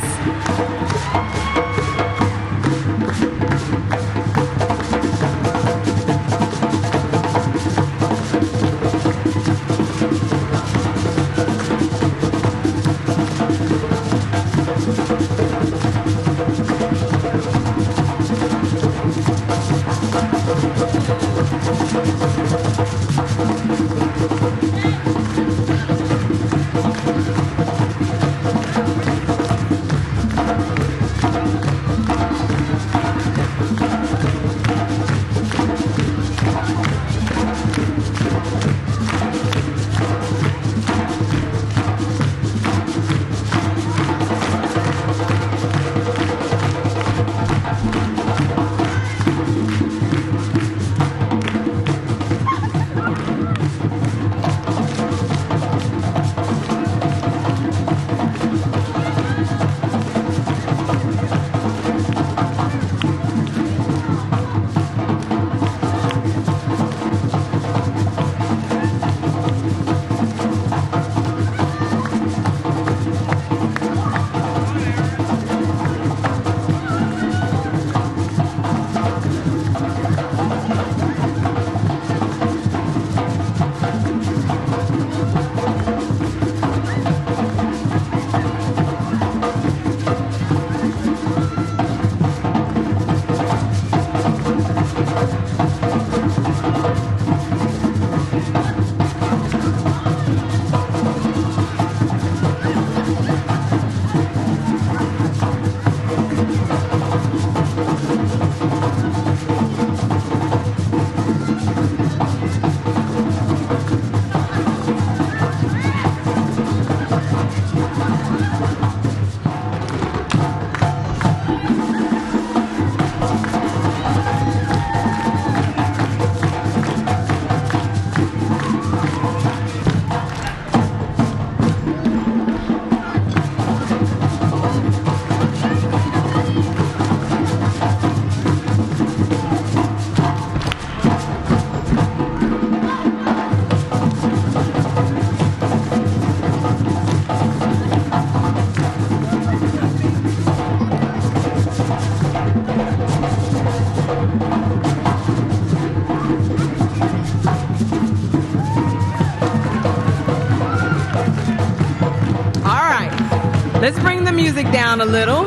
Let's bring the music down a little.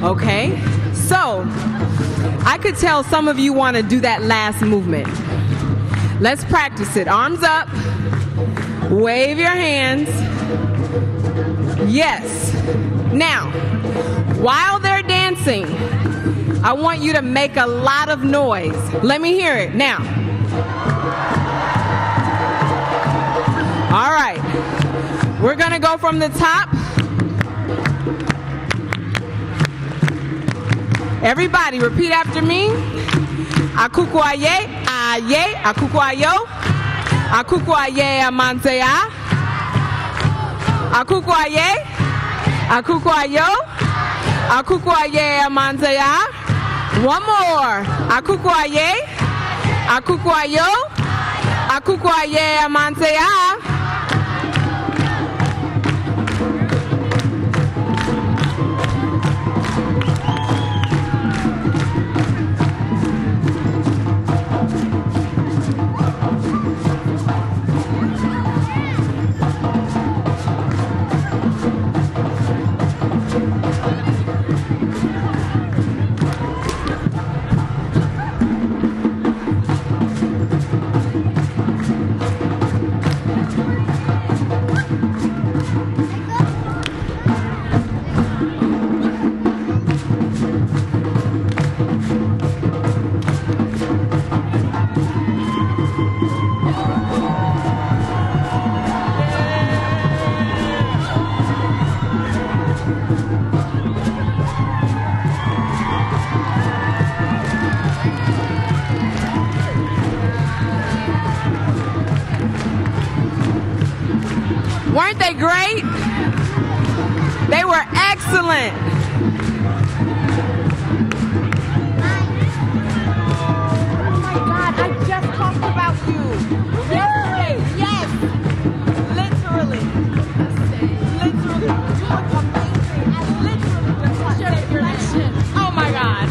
Okay, so I could tell some of you want to do that last movement. Let's practice it. Arms up. Wave your hands. Yes. Now, while they're dancing, I want you to make a lot of noise. Let me hear it now. All right. We're going to go from the top. Everybody, repeat after me. Akukwaye, aye, akukwayo. Akukwaye amantea. Akukwaye, akukwayo. Akukwaye amantea. One more. Akukwaye, akukwayo. Akukwaye amantea. Weren't they great? They were excellent. Oh my God, I just talked about you. Yesterday, yes. Literally. Literally. You look amazing. I literally just watched your lesson. Oh my God.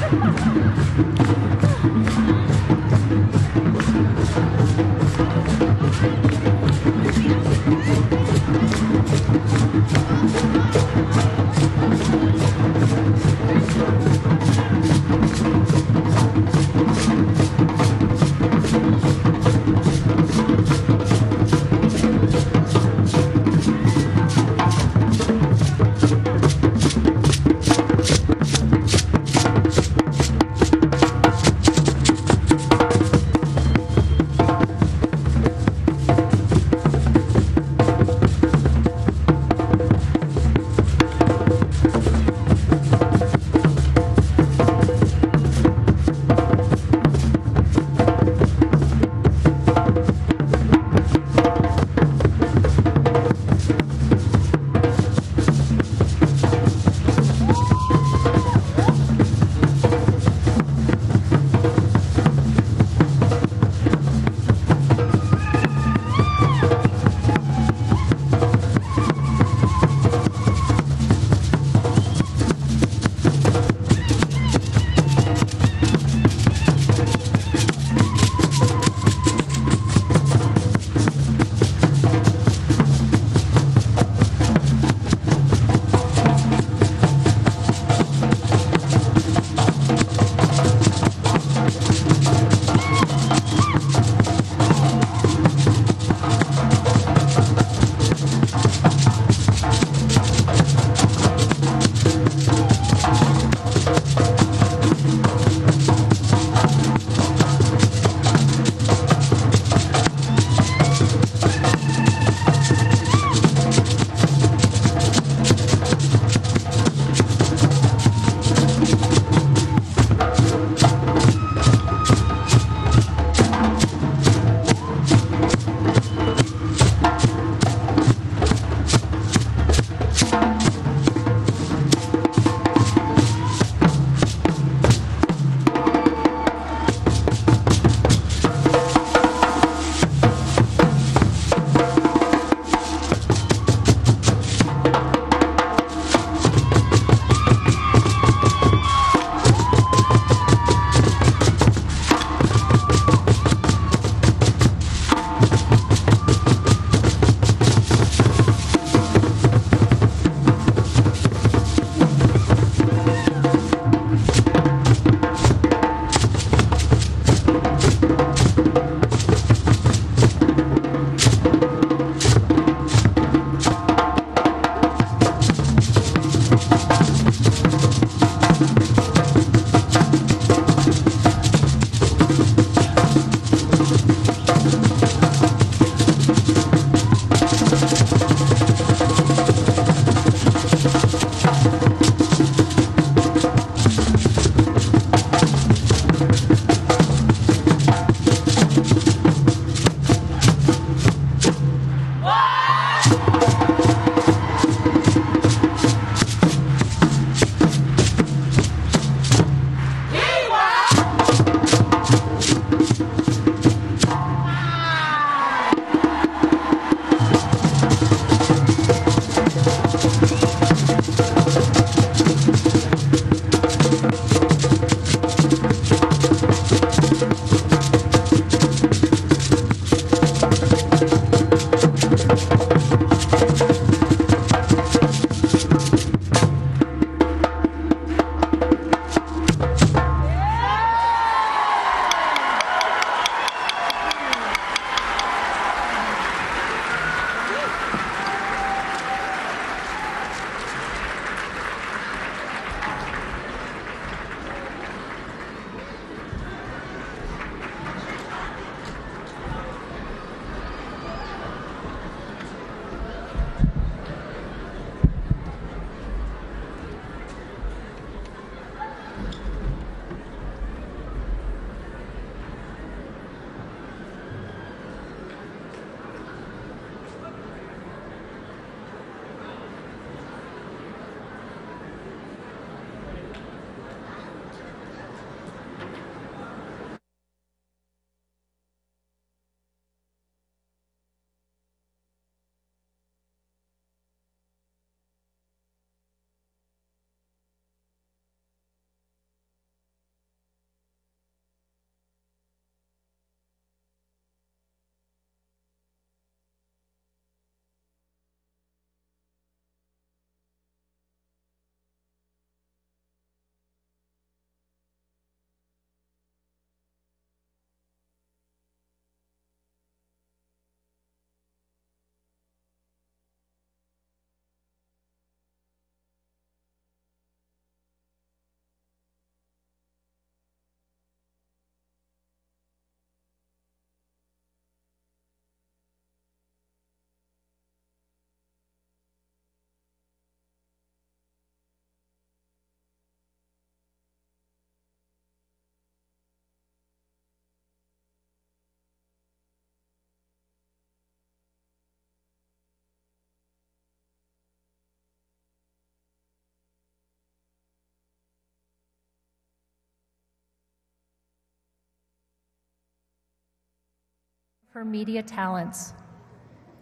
her media talents.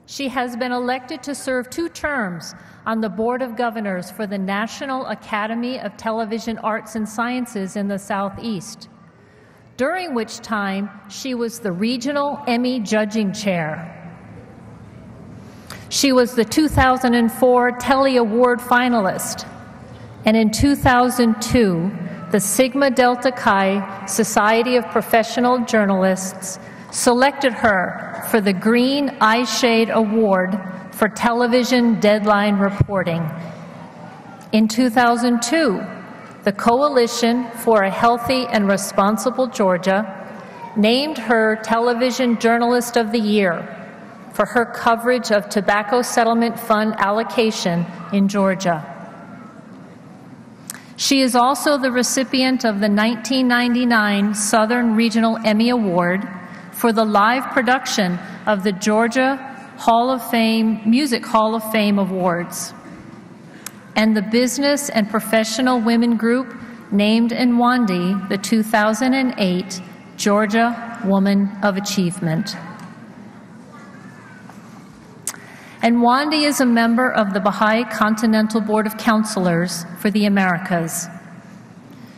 She has been elected to serve 2 terms on the Board of Governors for the National Academy of Television Arts and Sciences in the Southeast, during which time she was the Regional Emmy Judging Chair. She was the 2004 Telly Award finalist, and in 2002, the Sigma Delta Chi Society of Professional Journalists selected her for the Green Eyeshade Award for television deadline reporting. In 2002, the Coalition for a Healthy and Responsible Georgia named her Television Journalist of the Year for her coverage of Tobacco Settlement Fund allocation in Georgia. She is also the recipient of the 1999 Southern Regional Emmy Award for the live production of the Georgia Music Hall of Fame Awards, and the Business and Professional Women Group named Nwandi the 2008 Georgia Woman of Achievement. Nwandi is a member of the Baha'i Continental Board of Counselors for the Americas.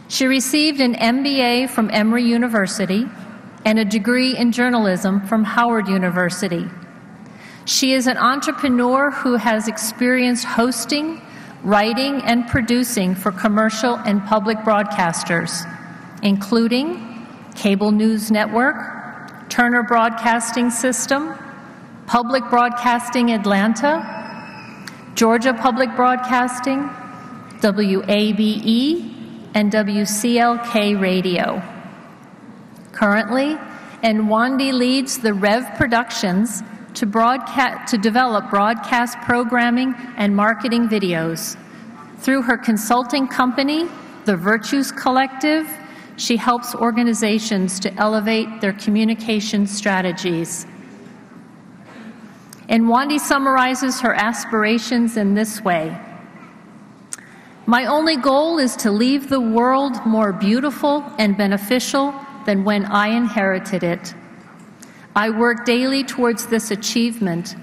She received an MBA from Emory University and a degree in journalism from Howard University. She is an entrepreneur who has experience hosting, writing, and producing for commercial and public broadcasters, including Cable News Network, Turner Broadcasting System, Public Broadcasting Atlanta, Georgia Public Broadcasting, WABE, and WCLK Radio. Currently, Nwandi leads the Rev Productions to develop broadcast programming and marketing videos. Through her consulting company, The Virtues Collective, she helps organizations to elevate their communication strategies. Nwandi summarizes her aspirations in this way: "My only goal is to leave the world more beautiful and beneficial than when I inherited it. I work daily towards this achievement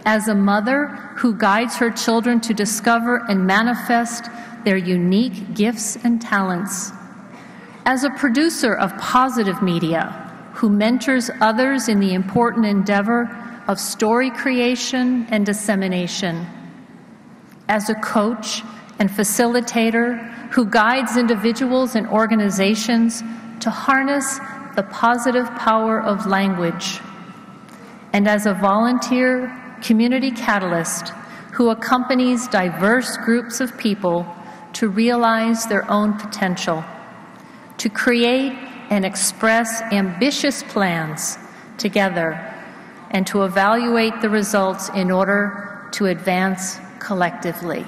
as a mother who guides her children to discover and manifest their unique gifts and talents, as a producer of positive media who mentors others in the important endeavor of story creation and dissemination, as a coach and facilitator who guides individuals and organizations to harness the positive power of language, and as a volunteer community catalyst who accompanies diverse groups of people to realize their own potential, to create and express ambitious plans together, and to evaluate the results in order to advance collectively."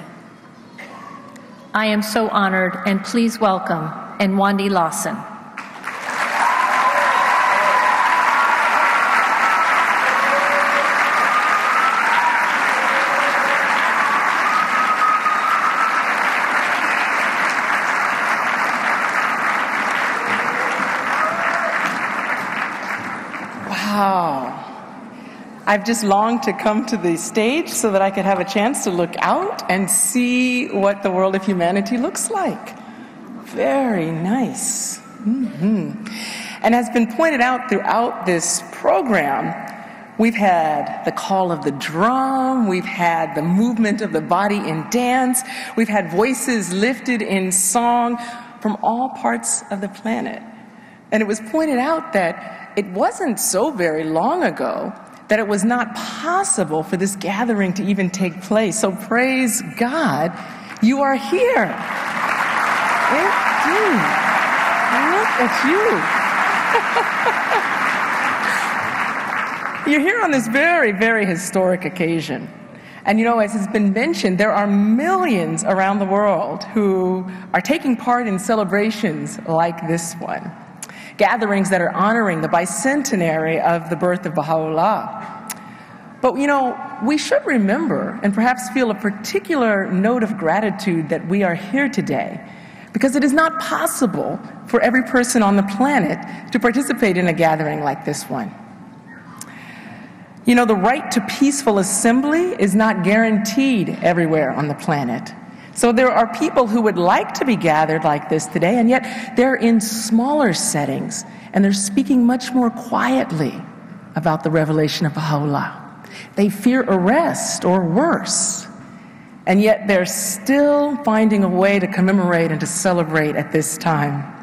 I am so honored, and please welcome Nwandi Lawson. Wow. I've just longed to come to the stage so that I could have a chance to look out and see what the world of humanity looks like. Very nice. And as been pointed out throughout this program, we've had the call of the drum, we've had the movement of the body in dance, we've had voices lifted in song from all parts of the planet. And it was pointed out that it wasn't so very long ago that it was not possible for this gathering to even take place. So praise God, you are here. Indeed. Look at you. You're here on this very, very historic occasion. And you know, as has been mentioned, there are millions around the world who are taking part in celebrations like this one. Gatherings that are honoring the bicentenary of the birth of Baha'u'Llah. But you know, we should remember and perhaps feel a particular note of gratitude that we are here today, because it is not possible for every person on the planet to participate in a gathering like this one. You know, the right to peaceful assembly is not guaranteed everywhere on the planet. So there are people who would like to be gathered like this today, and yet they're in smaller settings, and they're speaking much more quietly about the revelation of Baha'u'llah. They fear arrest or worse, and yet they're still finding a way to commemorate and to celebrate at this time.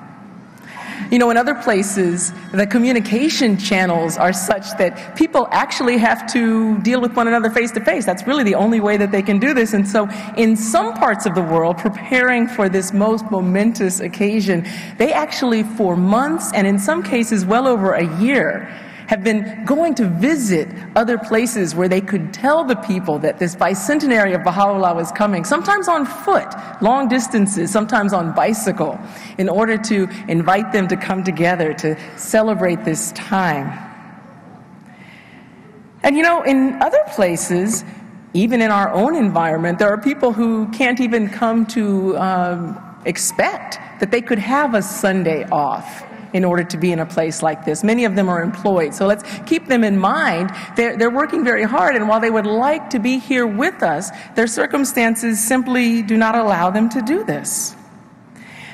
You know, in other places, the communication channels are such that people actually have to deal with one another face to face. That's really the only way that they can do this. And so in some parts of the world, preparing for this most momentous occasion, they actually for months, and in some cases well over a year, have been going to visit other places where they could tell the people that this bicentenary of Baha'u'llah was coming, sometimes on foot, long distances, sometimes on bicycle, in order to invite them to come together to celebrate this time. And you know, in other places, even in our own environment, there are people who can't even come to expect that they could have a Sunday off in order to be in a place like this. Many of them are employed, so let's keep them in mind. They're working very hard, and while they would like to be here with us, their circumstances simply do not allow them to do this.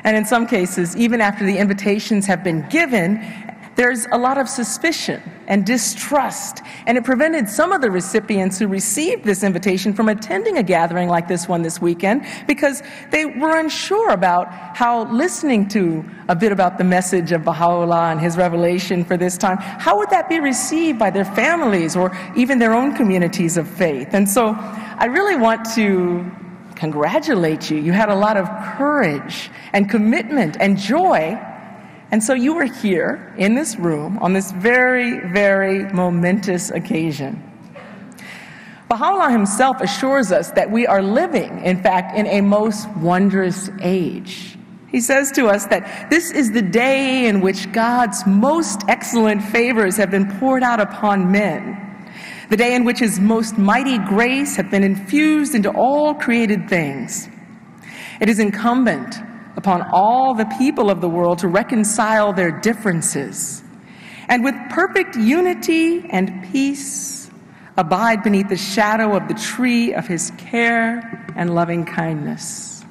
And in some cases, even after the invitations have been given, there's a lot of suspicion and distrust, and it prevented some of the recipients who received this invitation from attending a gathering like this one this weekend because they were unsure about how listening to a bit about the message of Baha'u'llah and his revelation for this time, how would that be received by their families or even their own communities of faith? And so I really want to congratulate you. You had a lot of courage and commitment and joy. And so you were here in this room on this very, very momentous occasion. Baha'u'llah himself assures us that we are living, in fact, in a most wondrous age. He says to us that this is the day in which God's most excellent favors have been poured out upon men, the day in which his most mighty grace have been infused into all created things. It is incumbent upon all the people of the world to reconcile their differences, and with perfect unity and peace abide beneath the shadow of the tree of his care and loving kindness.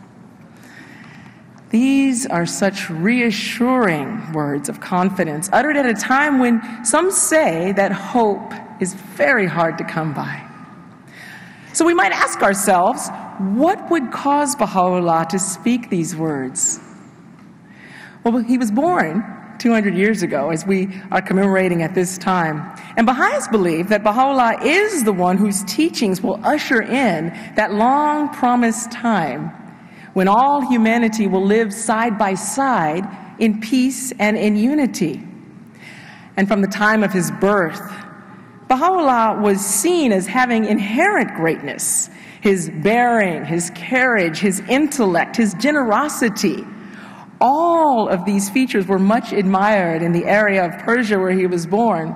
These are such reassuring words of confidence, uttered at a time when some say that hope is very hard to come by. So we might ask ourselves, what would cause Baha'u'llah to speak these words? Well, he was born 200 years ago, as we are commemorating at this time. And Baha'is believe that Baha'u'llah is the one whose teachings will usher in that long-promised time when all humanity will live side by side in peace and in unity. And from the time of his birth, Baha'u'llah was seen as having inherent greatness. His bearing, his carriage, his intellect, his generosity, all of these features were much admired in the area of Persia where he was born.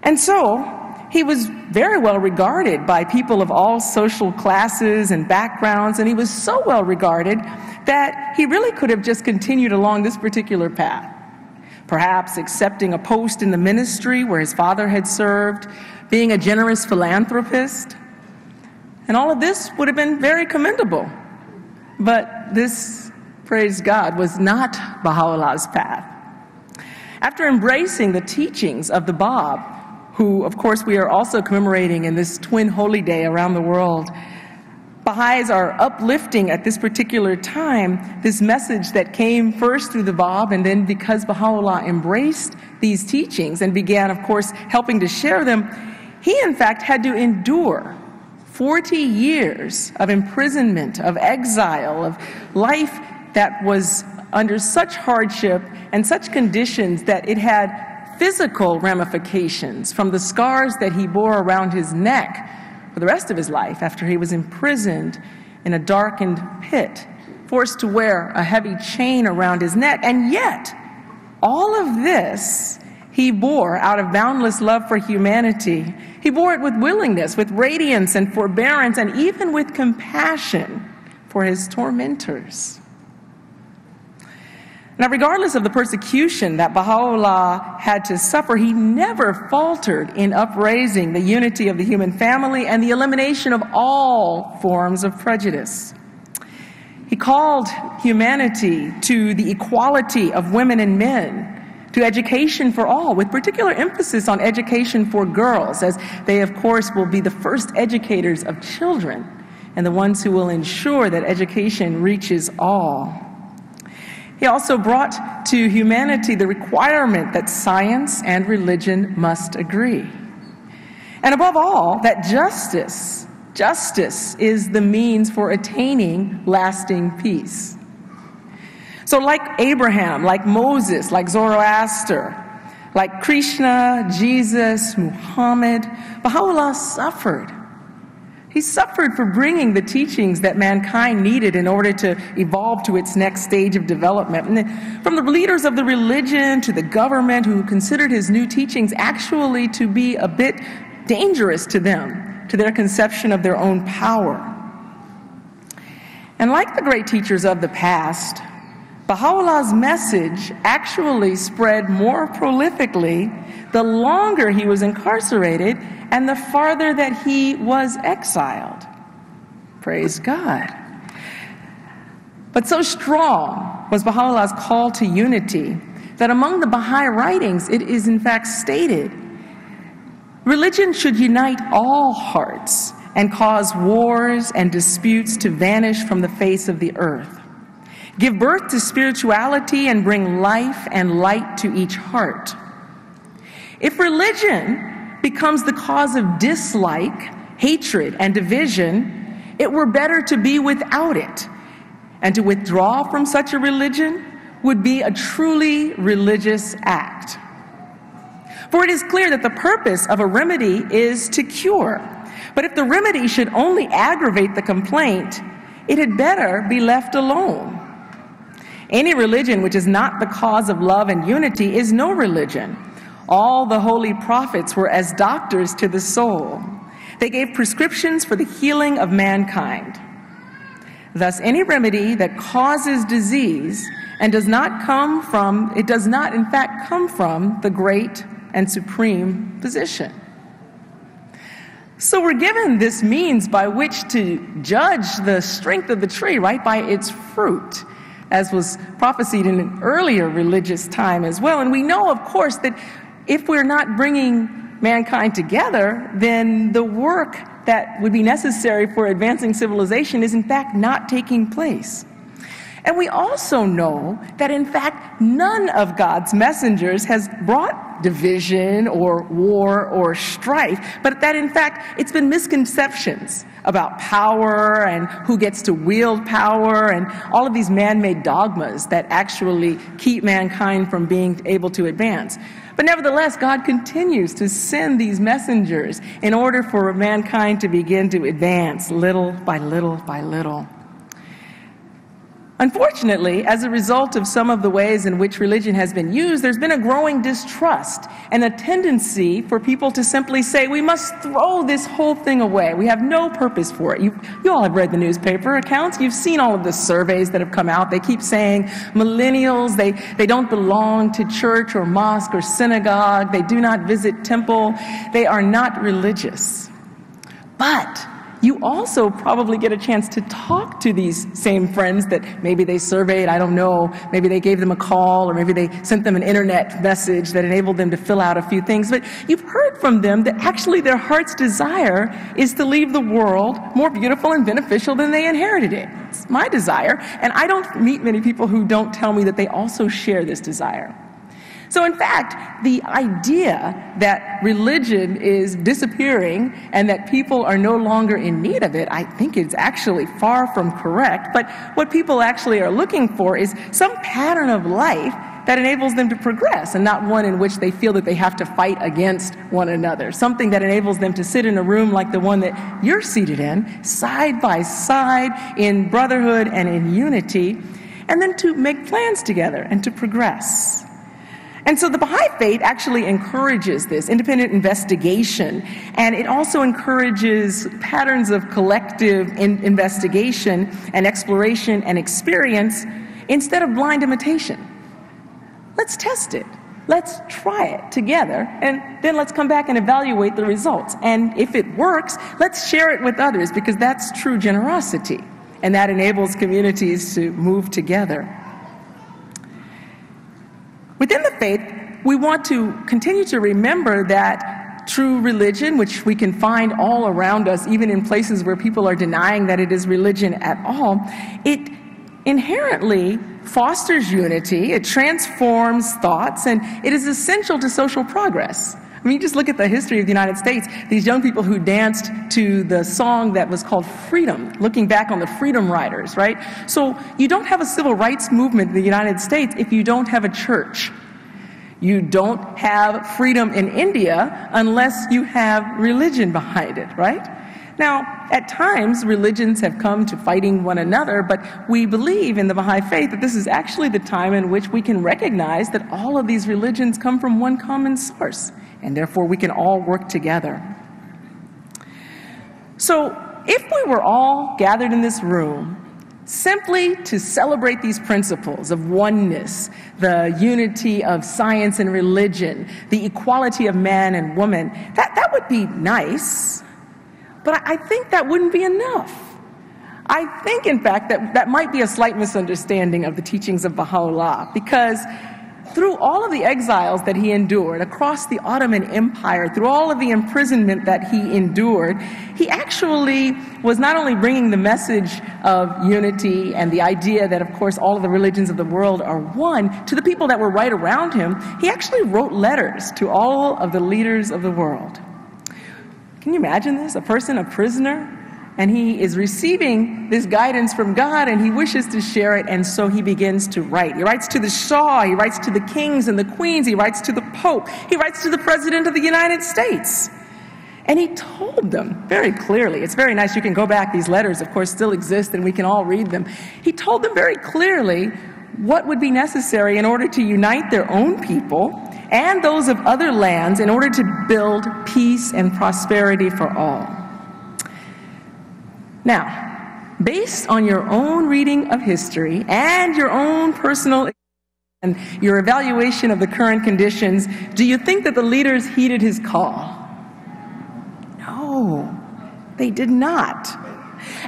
And so he was very well regarded by people of all social classes and backgrounds, and he was so well regarded that he really could have just continued along this particular path, perhaps accepting a post in the ministry where his father had served, being a generous philanthropist. And all of this would have been very commendable. But this, praise God, was not Baha'u'llah's path. After embracing the teachings of the Bab, who, of course, we are also commemorating in this twin holy day around the world, Baha'is are uplifting at this particular time this message that came first through the Bab, and then because Baha'u'llah embraced these teachings and began, of course, helping to share them, he, in fact, had to endure 40 years of imprisonment, of exile, of life that was under such hardship and such conditions that it had physical ramifications from the scars that he bore around his neck for the rest of his life after he was imprisoned in a darkened pit, forced to wear a heavy chain around his neck. And yet, all of this he bore out of boundless love for humanity. He bore it with willingness, with radiance and forbearance, and even with compassion for his tormentors. Now, regardless of the persecution that Baha'u'llah had to suffer, he never faltered in upraising the unity of the human family and the elimination of all forms of prejudice. He called humanity to the equality of women and men, to education for all, with particular emphasis on education for girls, as they, of course, will be the first educators of children and the ones who will ensure that education reaches all. He also brought to humanity the requirement that science and religion must agree. And above all, that justice is the means for attaining lasting peace. So like Abraham, like Moses, like Zoroaster, like Krishna, Jesus, Muhammad, Baha'u'llah suffered. He suffered for bringing the teachings that mankind needed in order to evolve to its next stage of development. And from the leaders of the religion to the government who considered his new teachings actually to be a bit dangerous to them, to their conception of their own power. And like the great teachers of the past, Baha'u'llah's message actually spread more prolifically the longer he was incarcerated and the farther that he was exiled. Praise God. But so strong was Baha'u'llah's call to unity that among the Baha'i writings it is in fact stated, religion should unite all hearts and cause wars and disputes to vanish from the face of the earth. Give birth to spirituality and bring life and light to each heart. If religion becomes the cause of dislike, hatred, and division, it were better to be without it. And to withdraw from such a religion would be a truly religious act. For it is clear that the purpose of a remedy is to cure. But if the remedy should only aggravate the complaint, it had better be left alone. Any religion which is not the cause of love and unity is no religion. All the holy prophets were as doctors to the soul. They gave prescriptions for the healing of mankind. Thus, any remedy that causes disease and does not in fact come from the great and supreme physician. So we're given this means by which to judge the strength of the tree, right, by its fruit, as was prophesied in an earlier religious time as well. And we know, of course, that if we're not bringing mankind together, then the work that would be necessary for advancing civilization is in fact not taking place. And we also know that in fact none of God's messengers has brought division or war or strife, but that in fact it's been misconceptions about power and who gets to wield power and all of these man-made dogmas that actually keep mankind from being able to advance. But nevertheless, God continues to send these messengers in order for mankind to begin to advance little by little by little. Unfortunately, as a result of some of the ways in which religion has been used, there's been a growing distrust and a tendency for people to simply say, we must throw this whole thing away. We have no purpose for it. You all have read the newspaper accounts. You've seen all of the surveys that have come out. They keep saying millennials, they don't belong to church or mosque or synagogue. They do not visit temple. They are not religious. But you also probably get a chance to talk to these same friends that maybe they surveyed, I don't know, maybe they gave them a call or maybe they sent them an internet message that enabled them to fill out a few things. But you've heard from them that actually their heart's desire is to leave the world more beautiful and beneficial than they inherited it. It's my desire, and I don't meet many people who don't tell me that they also share this desire. So in fact, the idea that religion is disappearing and that people are no longer in need of it, I think it's actually far from correct. But what people actually are looking for is some pattern of life that enables them to progress and not one in which they feel that they have to fight against one another. Something that enables them to sit in a room like the one that you're seated in, side by side, in brotherhood and in unity, and then to make plans together and to progress. And so the Baha'i faith actually encourages this independent investigation, and it also encourages patterns of collective investigation and exploration and experience instead of blind imitation. let's test it. Let's try it together, and then let's come back and evaluate the results. And if it works, let's share it with others, because that's true generosity, and that enables communities to move together. Within the faith, we want to continue to remember that true religion, which we can find all around us, even in places where people are denying that it is religion at all, it inherently fosters unity, it transforms thoughts, and it is essential to social progress. I mean, just look at the history of the United States. These young people who danced to the song that was called Freedom, looking back on the Freedom Riders, right? So you don't have a civil rights movement in the United States if you don't have a church. You don't have freedom in India unless you have religion behind it, right? Now, at times, religions have come to fighting one another, but we believe in the Baha'i faith that this is actually the time in which we can recognize that all of these religions come from one common source, and therefore we can all work together. So, if we were all gathered in this room simply to celebrate these principles of oneness, the unity of science and religion, the equality of man and woman, that would be nice. But I think that wouldn't be enough. I think, in fact, that might be a slight misunderstanding of the teachings of Baha'u'Llah, because through all of the exiles that he endured across the Ottoman Empire, through all of the imprisonment that he endured, he actually was not only bringing the message of unity and the idea that, of course, all of the religions of the world are one to the people that were right around him, he actually wrote letters to all of the leaders of the world. Can you imagine this? A person, a prisoner, and he is receiving this guidance from God, and he wishes to share it, and so he begins to write. He writes to the Shah, he writes to the kings and the queens, he writes to the Pope, he writes to the President of the United States. And he told them very clearly, it's very nice, you can go back, these letters of course still exist and we can all read them. He told them very clearly what would be necessary in order to unite their own people and those of other lands in order to build peace and prosperity for all. Now, based on your own reading of history and your own personal and your evaluation of the current conditions, do you think that the leaders heeded his call? No, they did not.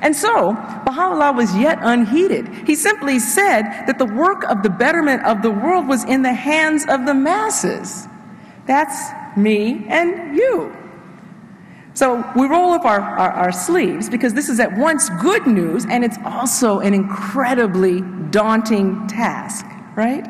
And so, Baha'u'llah was yet unheeded. He simply said that the work of the betterment of the world was in the hands of the masses. That's me and you. So we roll up our sleeves, because this is at once good news and it's also an incredibly daunting task, right?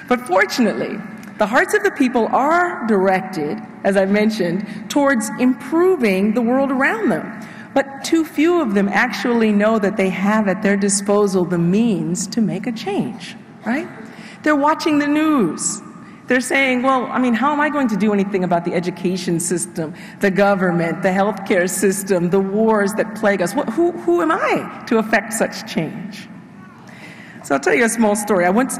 But fortunately, the hearts of the people are directed, as I mentioned, towards improving the world around them. But too few of them actually know that they have at their disposal the means to make a change, right? They're watching the news. They're saying, well, I mean, how am I going to do anything about the education system, the government, the healthcare system, the wars that plague us? Who am I to affect such change? So I'll tell you a small story. I once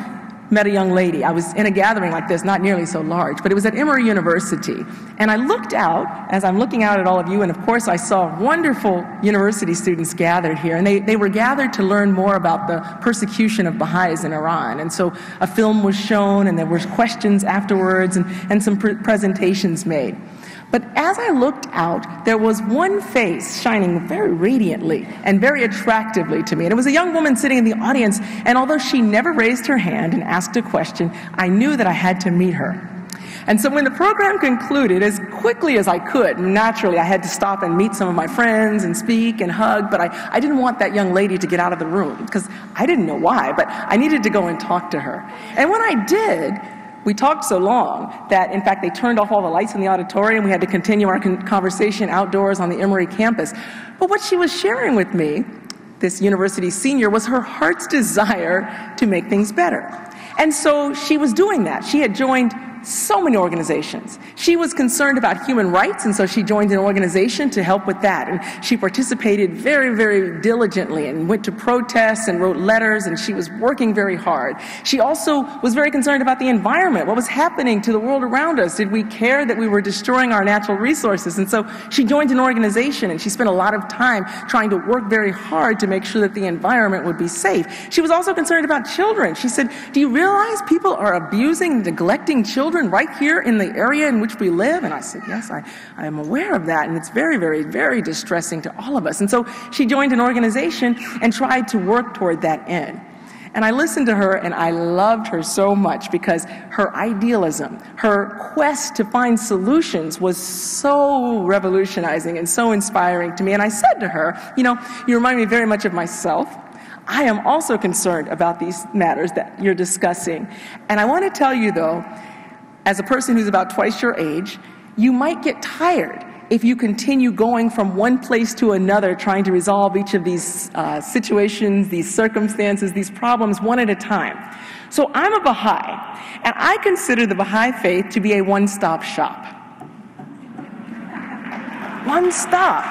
met a young lady. I was in a gathering like this, not nearly so large, but it was at Emory University. And I looked out, as I'm looking out at all of you, and of course I saw wonderful university students gathered here. And they were gathered to learn more about the persecution of Baha'is in Iran. And so a film was shown, and there were questions afterwards, and some presentations made. But as I looked out, there was one face shining very radiantly and very attractively to me. And it was a young woman sitting in the audience, and although she never raised her hand and asked a question, I knew that I had to meet her. And so when the program concluded, as quickly as I could, naturally I had to stop and meet some of my friends and speak and hug, but I didn't want that young lady to get out of the room, because I didn't know why, but I needed to go and talk to her. And when I did, we talked so long that, in fact, they turned off all the lights in the auditorium. We had to continue our conversation outdoors on the Emory campus. But what she was sharing with me, this university senior, was her heart's desire to make things better. And so she was doing that. She had joined so many organizations. She was concerned about human rights, and so she joined an organization to help with that. And she participated very, very diligently and went to protests and wrote letters, and she was working very hard. She also was very concerned about the environment. What was happening to the world around us? Did we care that we were destroying our natural resources? And so she joined an organization, and she spent a lot of time trying to work very hard to make sure that the environment would be safe. She was also concerned about children. She said, do you realize people are abusing and neglecting children right here in the area in which we live? And I said, yes, I am aware of that, and it's very, very, very distressing to all of us. And so she joined an organization and tried to work toward that end. And I listened to her, and I loved her so much because her idealism, her quest to find solutions was so revolutionizing and so inspiring to me. And I said to her, you know, you remind me very much of myself. I am also concerned about these matters that you're discussing. And I want to tell you, though, as a person who's about twice your age, you might get tired if you continue going from one place to another trying to resolve each of these situations, these circumstances, these problems one at a time. So I'm a Baha'i, and I consider the Baha'i faith to be a one-stop shop. One stop.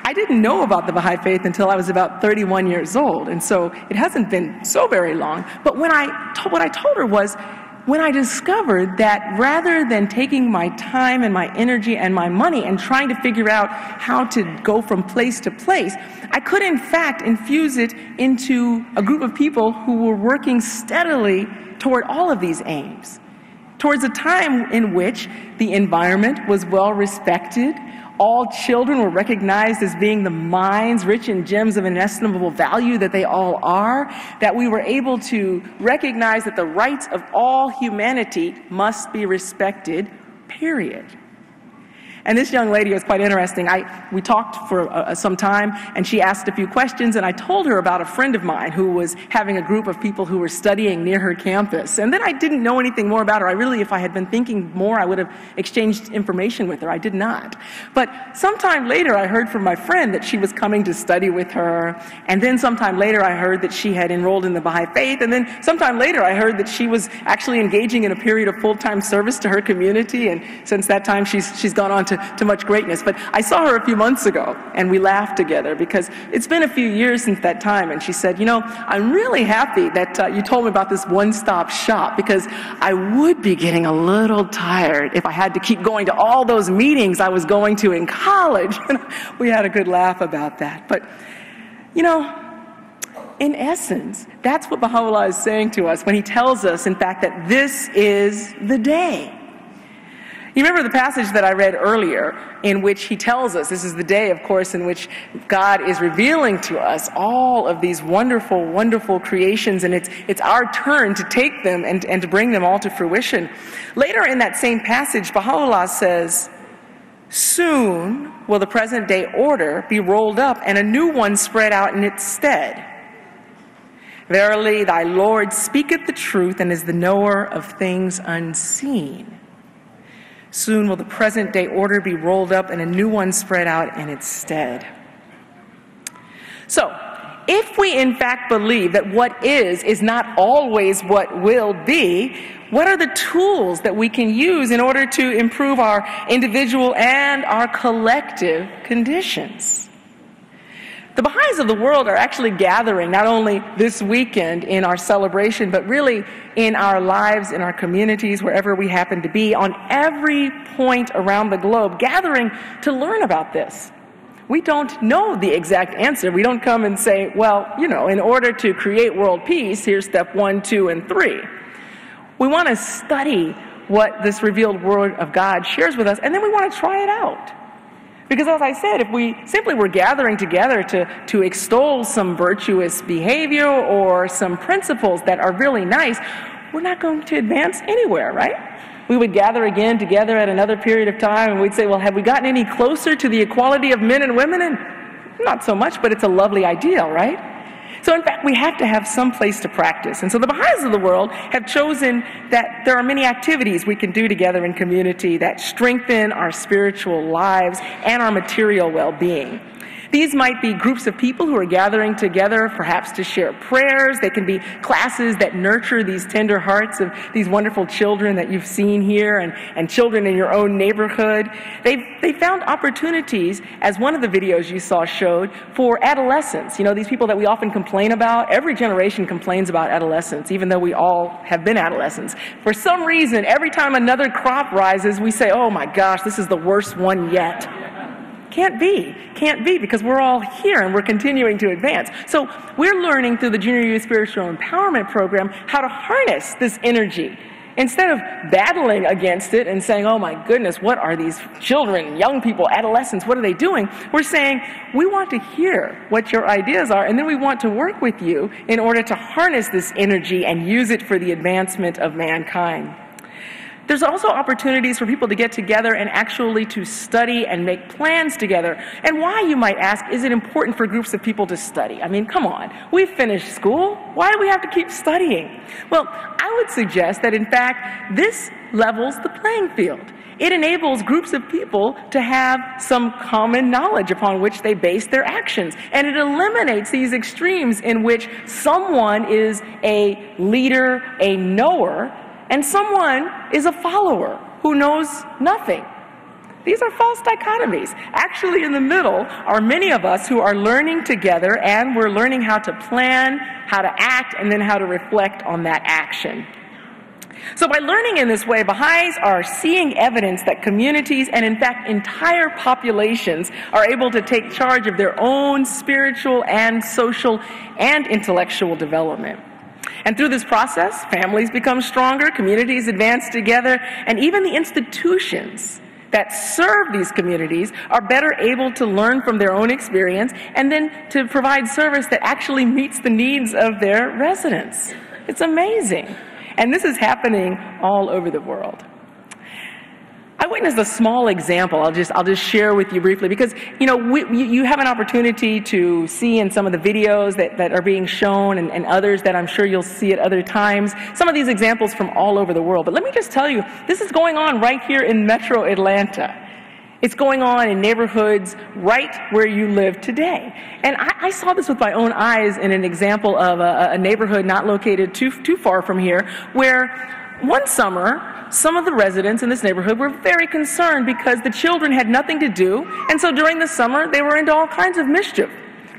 I didn't know about the Baha'i faith until I was about 31 years old, and so it hasn't been so very long. But what I told her was, when I discovered that rather than taking my time and my energy and my money and trying to figure out how to go from place to place, I could in fact infuse it into a group of people who were working steadily toward all of these aims, towards a time in which the environment was well respected. All children were recognized as being the minds rich in gems of inestimable value that they all are, that we were able to recognize that the rights of all humanity must be respected, period. And this young lady was quite interesting. We talked for some time, and she asked a few questions, and I told her about a friend of mine who was having a group of people who were studying near her campus. And then I didn't know anything more about her. If I had been thinking more, I would have exchanged information with her. I did not. But sometime later, I heard from my friend that she was coming to study with her, and then sometime later, I heard that she had enrolled in the Baha'i faith, and then sometime later, I heard that she was actually engaging in a period of full-time service to her community, and since that time, she's gone on to much greatness. But I saw her a few months ago, and we laughed together because it's been a few years since that time, and she said, you know, I'm really happy that you told me about this one-stop shop, because I would be getting a little tired if I had to keep going to all those meetings I was going to in college. We had a good laugh about that. But, you know, in essence, that's what Baha'u'Llah is saying to us when he tells us, in fact, that this is the day. You remember the passage that I read earlier in which he tells us, this is the day, of course, in which God is revealing to us all of these wonderful, wonderful creations, and it's our turn to take them and to bring them all to fruition. Later in that same passage, Baha'u'Llah says, soon will the present day order be rolled up and a new one spread out in its stead. Verily, thy Lord speaketh the truth and is the knower of things unseen. Soon will the present day order be rolled up and a new one spread out in its stead. So, if we in fact believe that what is not always what will be, what are the tools that we can use in order to improve our individual and our collective conditions? The Baha'is of the world are actually gathering not only this weekend in our celebration, but really in our lives, in our communities, wherever we happen to be, on every point around the globe, gathering to learn about this. We don't know the exact answer. We don't come and say, well, you know, in order to create world peace, here's step 1, 2, and 3. We want to study what this revealed word of God shares with us, and then we want to try it out. Because as I said, if we simply were gathering together to extol some virtuous behavior or some principles that are really nice, we're not going to advance anywhere, right? We would gather again together at another period of time and we'd say, well, have we gotten any closer to the equality of men and women? And not so much, but it's a lovely ideal, right? So in fact, we have to have some place to practice. And so the Baha'is of the world have chosen that there are many activities we can do together in community that strengthen our spiritual lives and our material well-being. These might be groups of people who are gathering together, perhaps to share prayers. They can be classes that nurture these tender hearts of these wonderful children that you've seen here and children in your own neighborhood. They found opportunities, as one of the videos you saw showed, for adolescents. You know, these people that we often complain about. Every generation complains about adolescents, even though we all have been adolescents. For some reason, every time another crop rises, we say, oh my gosh, this is the worst one yet. Can't be, because we're all here and we're continuing to advance. So we're learning through the Junior Youth Spiritual Empowerment Program how to harness this energy. Instead of battling against it and saying, oh my goodness, what are these children, young people, adolescents, what are they doing? We're saying, we want to hear what your ideas are, and then we want to work with you in order to harness this energy and use it for the advancement of mankind. There's also opportunities for people to get together and actually to study and make plans together. And why, you might ask, is it important for groups of people to study? I mean, come on, we've finished school. Why do we have to keep studying? Well, I would suggest that, in fact, this levels the playing field. It enables groups of people to have some common knowledge upon which they base their actions. And it eliminates these extremes in which someone is a leader, a knower, and someone is a follower who knows nothing. These are false dichotomies. Actually, in the middle are many of us who are learning together, and we're learning how to plan, how to act, and then how to reflect on that action. So by learning in this way, Baha'is are seeing evidence that communities, and in fact entire populations, are able to take charge of their own spiritual and social and intellectual development. And through this process, families become stronger, communities advance together, and even the institutions that serve these communities are better able to learn from their own experience and then to provide service that actually meets the needs of their residents. It's amazing. And this is happening all over the world. I witnessed a small example I'll just share with you briefly, because you have an opportunity to see in some of the videos that are being shown, and others that I'm sure you'll see at other times, some of these examples from all over the world. But let me just tell you, this is going on right here in Metro Atlanta. It's going on in neighborhoods right where you live today. And I saw this with my own eyes in an example of a neighborhood not located too far from here, where one summer, some of the residents in this neighborhood were very concerned because the children had nothing to do, and so during the summer they were into all kinds of mischief.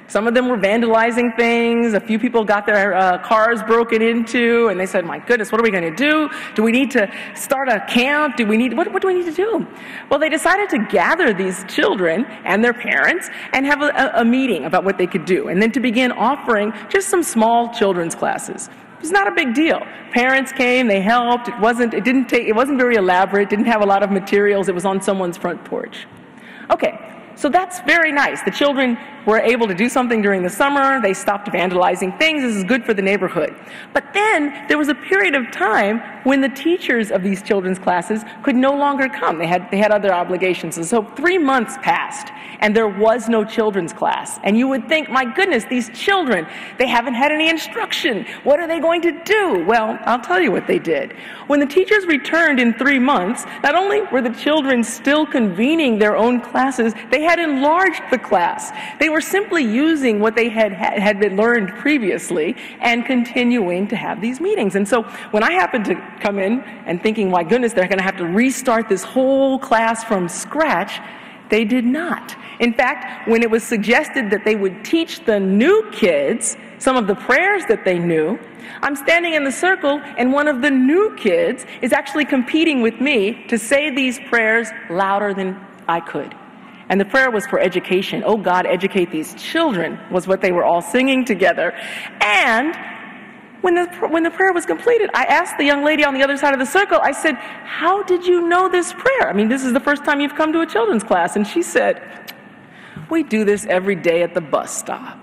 Some of them were vandalizing things. A few people got their cars broken into, and they said, my goodness, what are we going to do? Do we need to start a camp? What do we need to do? Well, they decided to gather these children and their parents and have a meeting about what they could do, and then to begin offering just some small children's classes. It was not a big deal. Parents came, they helped. It wasn't very elaborate, didn't have a lot of materials. It was on someone's front porch. Okay, so that's very nice. The children were able to do something during the summer. They stopped vandalizing things. This is good for the neighborhood. But then there was a period of time when the teachers of these children's classes could no longer come. They had other obligations. And so 3 months passed, and there was no children's class. And you would think, my goodness, these children, they haven't had any instruction. What are they going to do? Well, I'll tell you what they did. When the teachers returned in 3 months, not only were the children still convening their own classes, they had enlarged the class. They were simply using what they had been learned previously and continuing to have these meetings. And so when I happened to come in and thinking, my goodness, they're going to have to restart this whole class from scratch, they did not. In fact, when it was suggested that they would teach the new kids some of the prayers that they knew, I'm standing in the circle, and one of the new kids is actually competing with me to say these prayers louder than I could. And the prayer was for education. Oh God, educate these children, was what they were all singing together. And when the prayer was completed, I asked the young lady on the other side of the circle, I said, how did you know this prayer? I mean, this is the first time you've come to a children's class. And she said, we do this every day at the bus stop.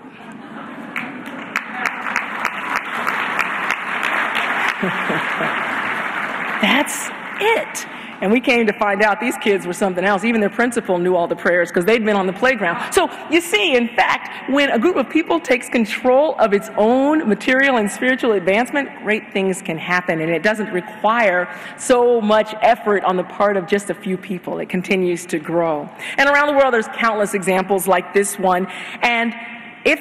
That's it. And we came to find out these kids were something else. Even their principal knew all the prayers because they'd been on the playground. So you see, in fact, when a group of people takes control of its own material and spiritual advancement, great things can happen. And it doesn't require so much effort on the part of just a few people. It continues to grow. And around the world, there's countless examples like this one. And if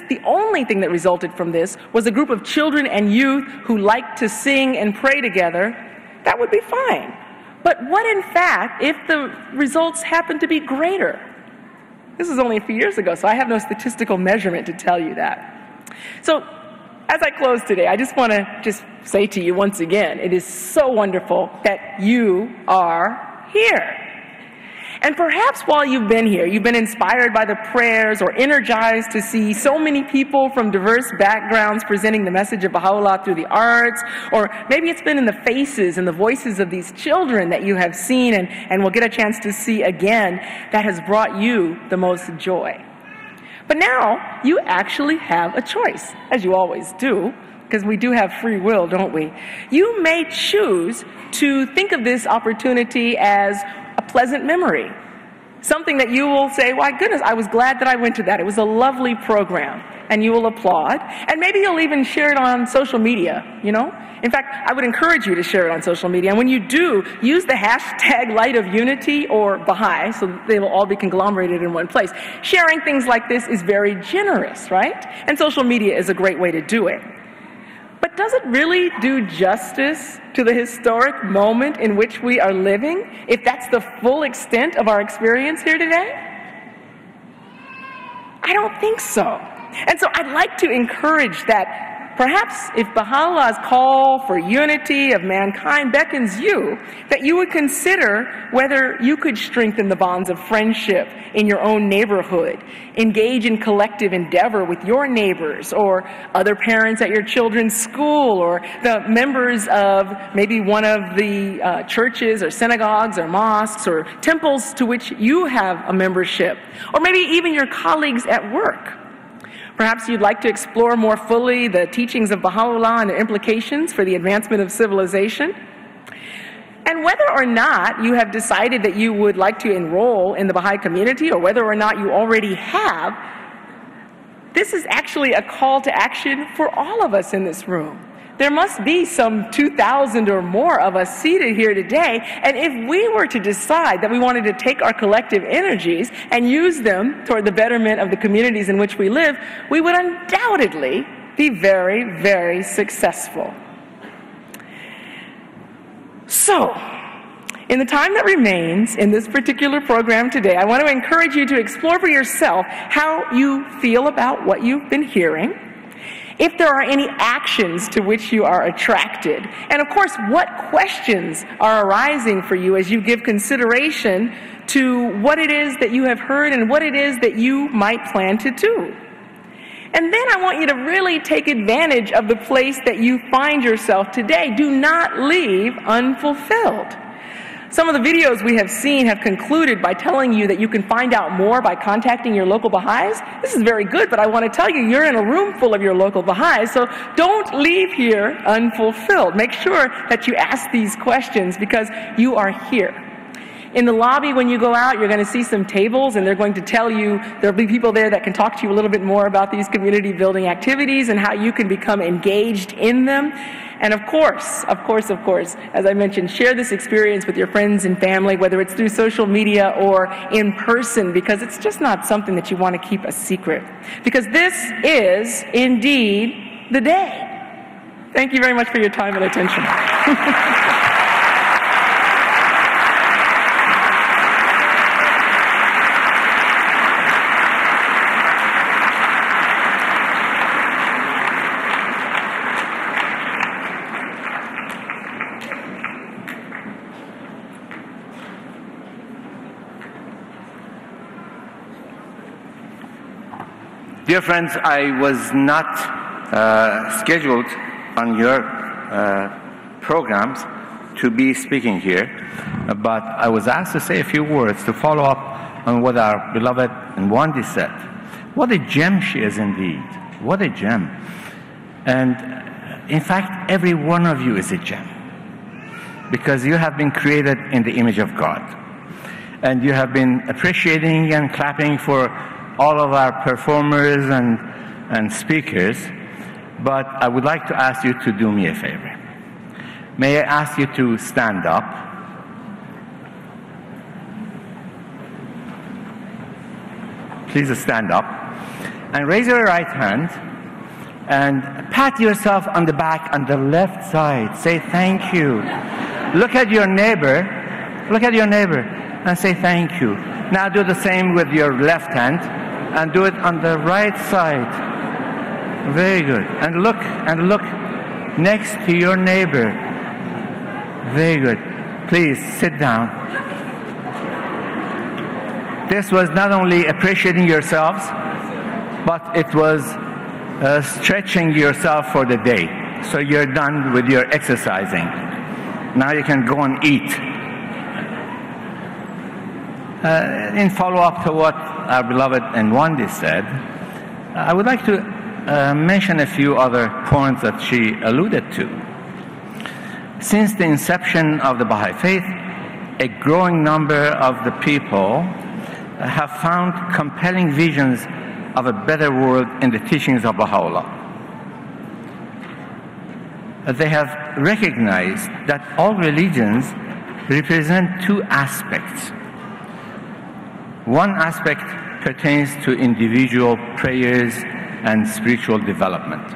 the only thing that resulted from this was a group of children and youth who liked to sing and pray together, that would be fine. But what in fact if the results happen to be greater? This is only a few years ago, so I have no statistical measurement to tell you that. So as I close today, I just want to say to you once again, it is so wonderful that you are here. And perhaps while you've been here, you've been inspired by the prayers or energized to see so many people from diverse backgrounds presenting the message of Baha'u'llah through the arts, or maybe it's been in the faces and the voices of these children that you have seen and will get a chance to see again that has brought you the most joy. But now you actually have a choice, as you always do, because we do have free will, don't we? You may choose to think of this opportunity as a pleasant memory, something that you will say, "Why goodness, I was glad that I went to that. It was a lovely program," and you will applaud, and maybe you'll even share it on social media, you know? In fact, I would encourage you to share it on social media, and when you do, use the hashtag Light of Unity or Baha'i, so they will all be conglomerated in one place. Sharing things like this is very generous, right? And social media is a great way to do it. But does it really do justice to the historic moment in which we are living, if that's the full extent of our experience here today? I don't think so. And so I'd like to encourage that perhaps if Baha'u'llah's call for unity of mankind beckons you, that you would consider whether you could strengthen the bonds of friendship in your own neighborhood, engage in collective endeavor with your neighbors or other parents at your children's school, or the members of maybe one of the churches or synagogues or mosques or temples to which you have a membership, or maybe even your colleagues at work. Perhaps you'd like to explore more fully the teachings of Baha'u'llah and their implications for the advancement of civilization. And whether or not you have decided that you would like to enroll in the Baha'i community, or whether or not you already have, this is actually a call to action for all of us in this room. There must be some 2,000 or more of us seated here today, and if we were to decide that we wanted to take our collective energies and use them toward the betterment of the communities in which we live, we would undoubtedly be very, very successful. So, in the time that remains in this particular program today, I want to encourage you to explore for yourself how you feel about what you've been hearing, if there are any actions to which you are attracted, and of course, what questions are arising for you as you give consideration to what it is that you have heard and what it is that you might plan to do. And then I want you to really take advantage of the place that you find yourself today. Do not leave unfulfilled. Some of the videos we have seen have concluded by telling you that you can find out more by contacting your local Baha'is. This is very good, but I want to tell you, you're in a room full of your local Baha'is, so don't leave here unfulfilled. Make sure that you ask these questions because you are here. In the lobby, when you go out, you're going to see some tables, and they're going to tell you, there'll be people there that can talk to you a little bit more about these community building activities and how you can become engaged in them. And of course, as I mentioned, share this experience with your friends and family, whether it's through social media or in person, because it's just not something that you want to keep a secret. Because this is indeed the day. Thank you very much for your time and attention. Dear friends, I was not scheduled on your programs to be speaking here, but I was asked to say a few words to follow up on what our beloved Nwandi said. What a gem she is indeed. What a gem. And in fact, every one of you is a gem. because you have been created in the image of God. And you have been appreciating and clapping for all of our performers and speakers. But I would like to ask you to do me a favor. May I ask you to stand up? Please stand up and raise your right hand and pat yourself on the back on the left side. Say thank you. Look at your neighbor. Look at your neighbor and say thank you. Now do the same with your left hand and do it on the right side. Very good. And look next to your neighbor. Very good. Please sit down. This was not only appreciating yourselves, but it was stretching yourself for the day. So you're done with your exercising. Now you can go and eat. In follow-up to what our beloved Nwandi said, I would like to mention a few other points that she alluded to. Since the inception of the Baha'i faith, a growing number of the people have found compelling visions of a better world in the teachings of Baha'u'llah. They have recognized that all religions represent two aspects. One aspect pertains to individual prayers and spiritual development.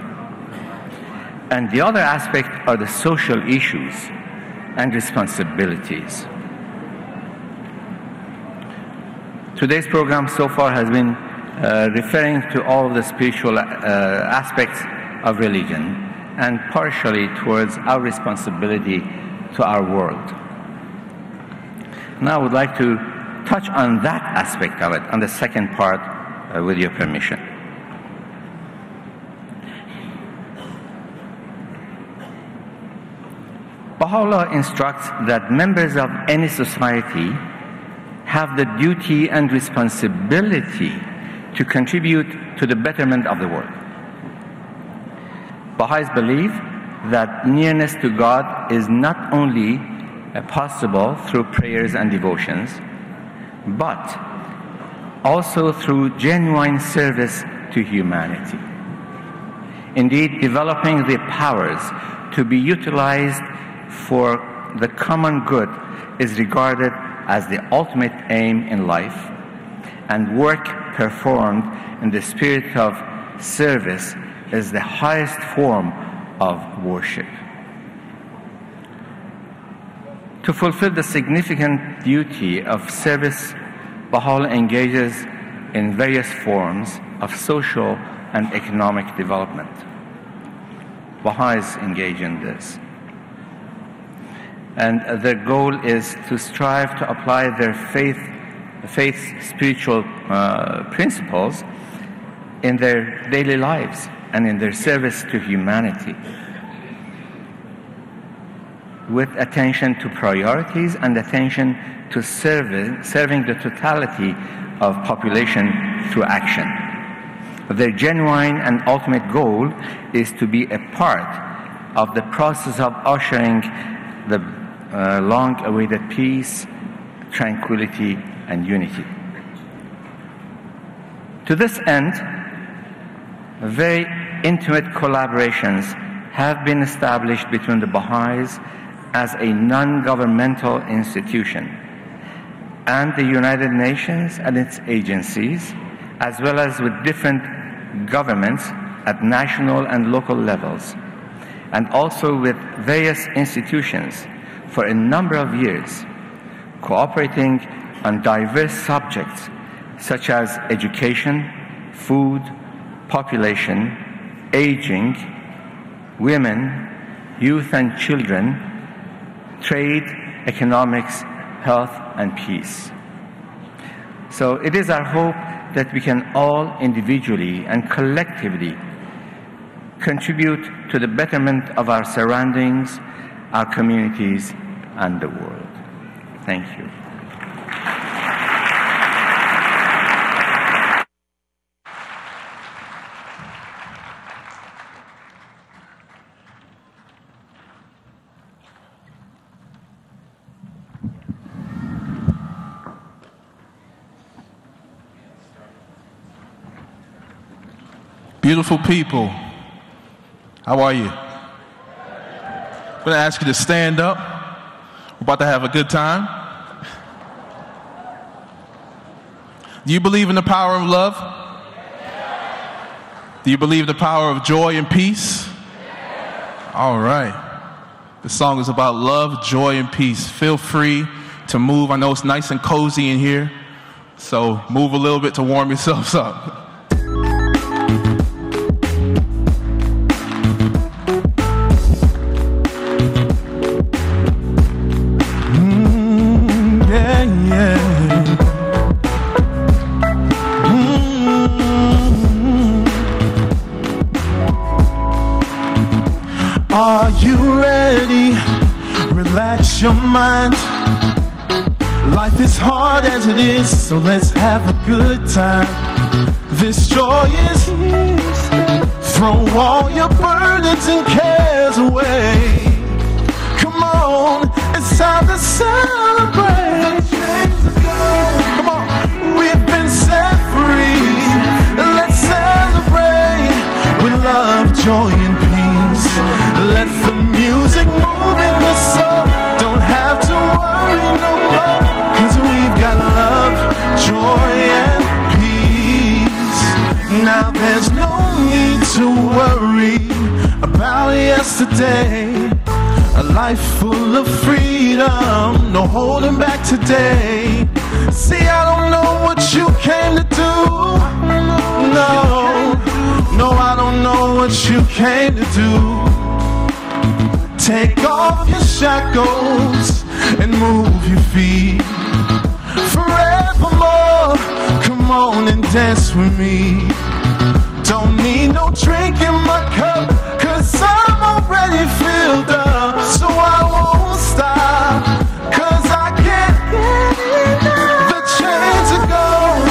And the other aspect are the social issues and responsibilities. Today's program so far has been referring to all of the spiritual aspects of religion and partially towards our responsibility to our world. Now I would like to touch on that aspect of it, on the second part, with your permission. Baha'u'llah instructs that members of any society have the duty and responsibility to contribute to the betterment of the world. Baha'is believe that nearness to God is not only possible through prayers and devotions, but also through genuine service to humanity. Indeed, developing the powers to be utilized for the common good is regarded as the ultimate aim in life, and work performed in the spirit of service is the highest form of worship. To fulfill the significant duty of service, Baha'u'llah engages in various forms of social and economic development. Baha'is engage in this. And their goal is to strive to apply their faith's spiritual principles in their daily lives and in their service to humanity, with attention to priorities and attention to serving the totality of population through action. Their genuine and ultimate goal is to be a part of the process of ushering the long-awaited peace, tranquility, and unity. To this end, very intimate collaborations have been established between the Baha'is as a non-governmental institution and the United Nations and its agencies, as well as with different governments at national and local levels, and also with various institutions for a number of years, cooperating on diverse subjects such as education, food, population, aging, women, youth and children, trade, economics, health, and peace. So it is our hope that we can all individually and collectively contribute to the betterment of our surroundings, our communities, and the world. Thank you. Beautiful people, how are you? I'm going to ask you to stand up. We're about to have a good time. Do you believe in the power of love? Do you believe in the power of joy and peace? All right. The song is about love, joy, and peace. Feel free to move. I know it's nice and cozy in here, so move a little bit to warm yourselves up. Are you ready? Relax your mind. Life is hard as it is, so let's have a good time. This joy is his. Throw all your burdens and cares away. Come on, it's time to celebrate. Come on, we've been set free. Let's celebrate with love, joy, and peace. Let the music move in the soul. Don't have to worry no more, 'cause we've got love, joy, and peace. Now there's no need to worry about yesterday. A life full of freedom, no holding back today. See, I don't know what you came to do. No, I don't know what you came to do. Take off your shackles and move your feet. Forevermore, come on and dance with me. Don't need no drink in my cup, 'cause I'm already filled up. So I won't stop, 'cause I can't get enough. The chains are gone,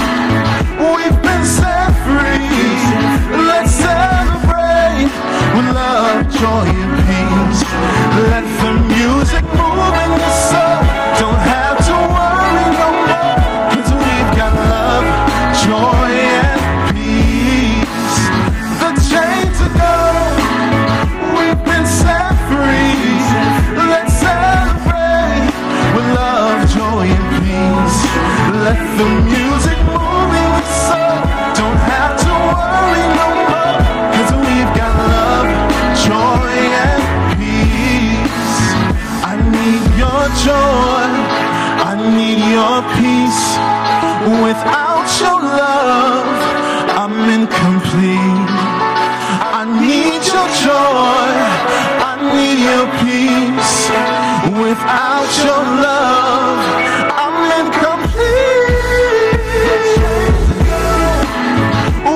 we've been set free. Let's celebrate with love, joy, and peace. Let the music move in the soul. Don't have to worry no more, 'cause we've got love, joy, and peace. The chains are gone, we've been set free. Let's celebrate with love, joy, and peace. Let the music move in the soul. Don't have to worry no more, 'cause we've got love, joy, and peace. I need your joy, I need your peace. Without your love, I'm incomplete. I need your joy, I need your peace. Without your love, I'm incomplete.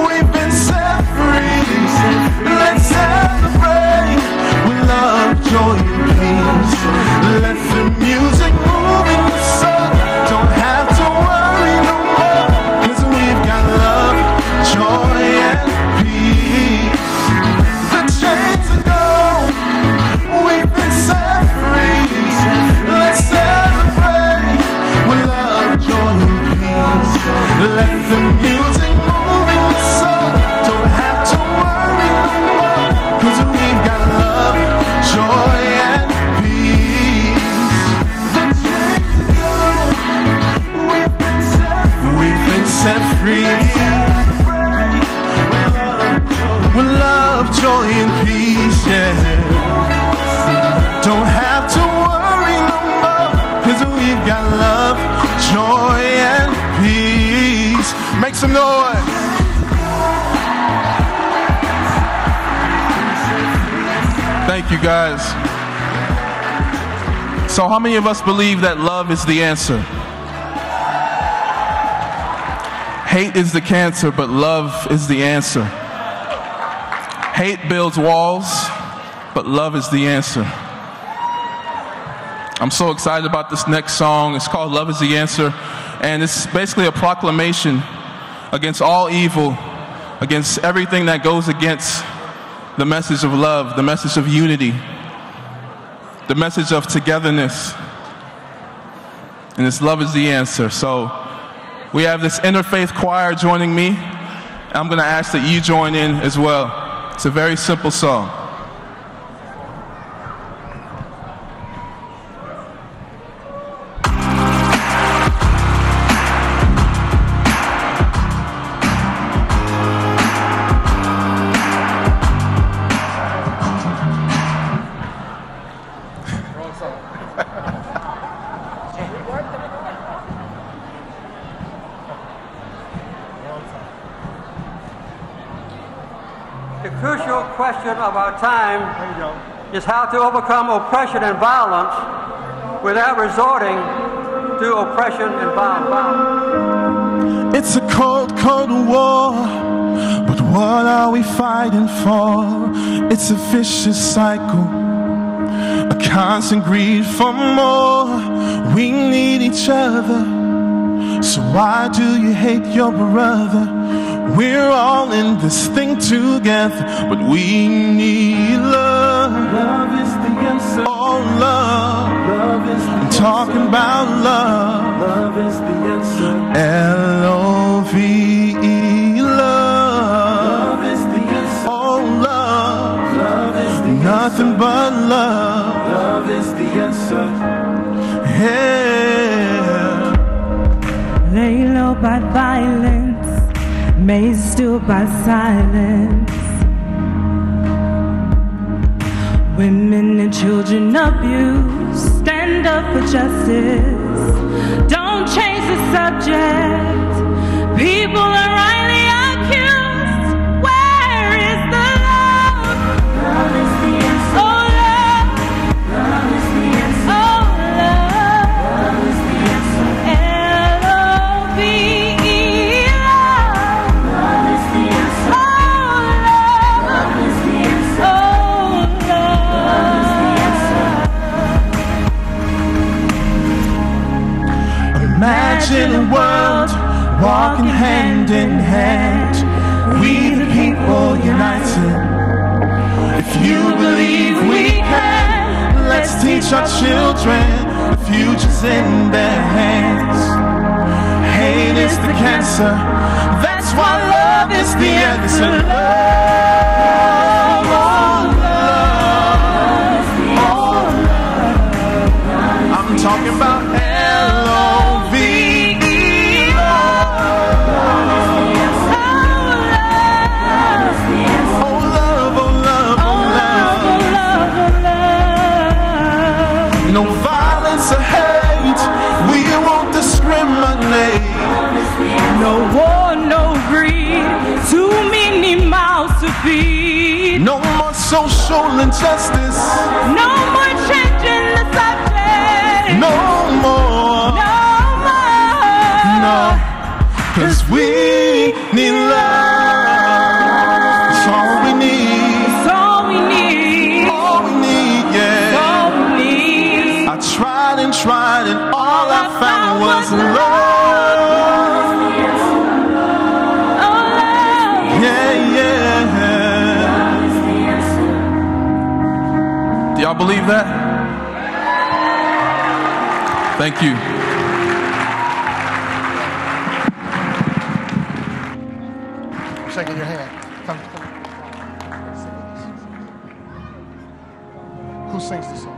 We've been set free. Let's celebrate with love, joy, and peace. Let the music move in the soul. Don't have to worry no more, 'cause we've got love, joy, and peace. The chains are gone, we've been set free. Let's celebrate with love, joy, and peace. Let the music move in the soul. Don't have to worry no more, 'cause we've got love, joy, and peace. The chains are gone, we've been set free. With love, joy, and peace, yeah. Don't have to worry no more, 'cause we've got love, joy, and peace. Make some noise. Thank you, guys. So how many of us believe that love is the answer? Hate is the cancer, but love is the answer. Hate builds walls, but love is the answer. I'm so excited about this next song. It's called Love is the Answer, and it's basically a proclamation against all evil, against everything that goes against the message of love, the message of unity, the message of togetherness. And this love is the answer. So we have this interfaith choir joining me. I'm going to ask that you join in as well. It's a very simple song. The crucial question of our time is how to overcome oppression and violence without resorting to oppression and violence. It's a cold, cold war, but what are we fighting for? It's a vicious cycle, a constant greed for more. We need each other, so why do you hate your brother? We're all in this thing together, but we need love. Love is the answer. Oh, love. Love is the answer. I'm talking about love. Love is the answer. L-O-V-E, love. Love is the answer. Oh, love. Love is the answer. Nothing but love. Love is the answer. Yeah. Lay low by violence, made still by silence. Women and children abused, stand up for justice. Don't change the subject. People are rightly accused. Where is the love? Love is the answer. Oh, love. Love is the answer. Oh, love. Love is the answer. L-O-V-E. Imagine a world walking hand in hand, we the people united. If you believe we can, let's teach our children the future's in their hands. Hate is the cancer, that's why love is the answer. Love, oh love, oh love. I'm talking about no violence or hate, we won't discriminate. No war, no greed, too many mouths to feed. No more social injustice, no more changing the subject. No more, no more, no, 'cause we need love. It's all we need. It's all we need. All we need, yeah. It's all we need. I tried and tried and all I found was love. Oh, love. Yeah, yeah. Do y'all believe that? Thank you. Shaking your hand. Come. Who sings the song?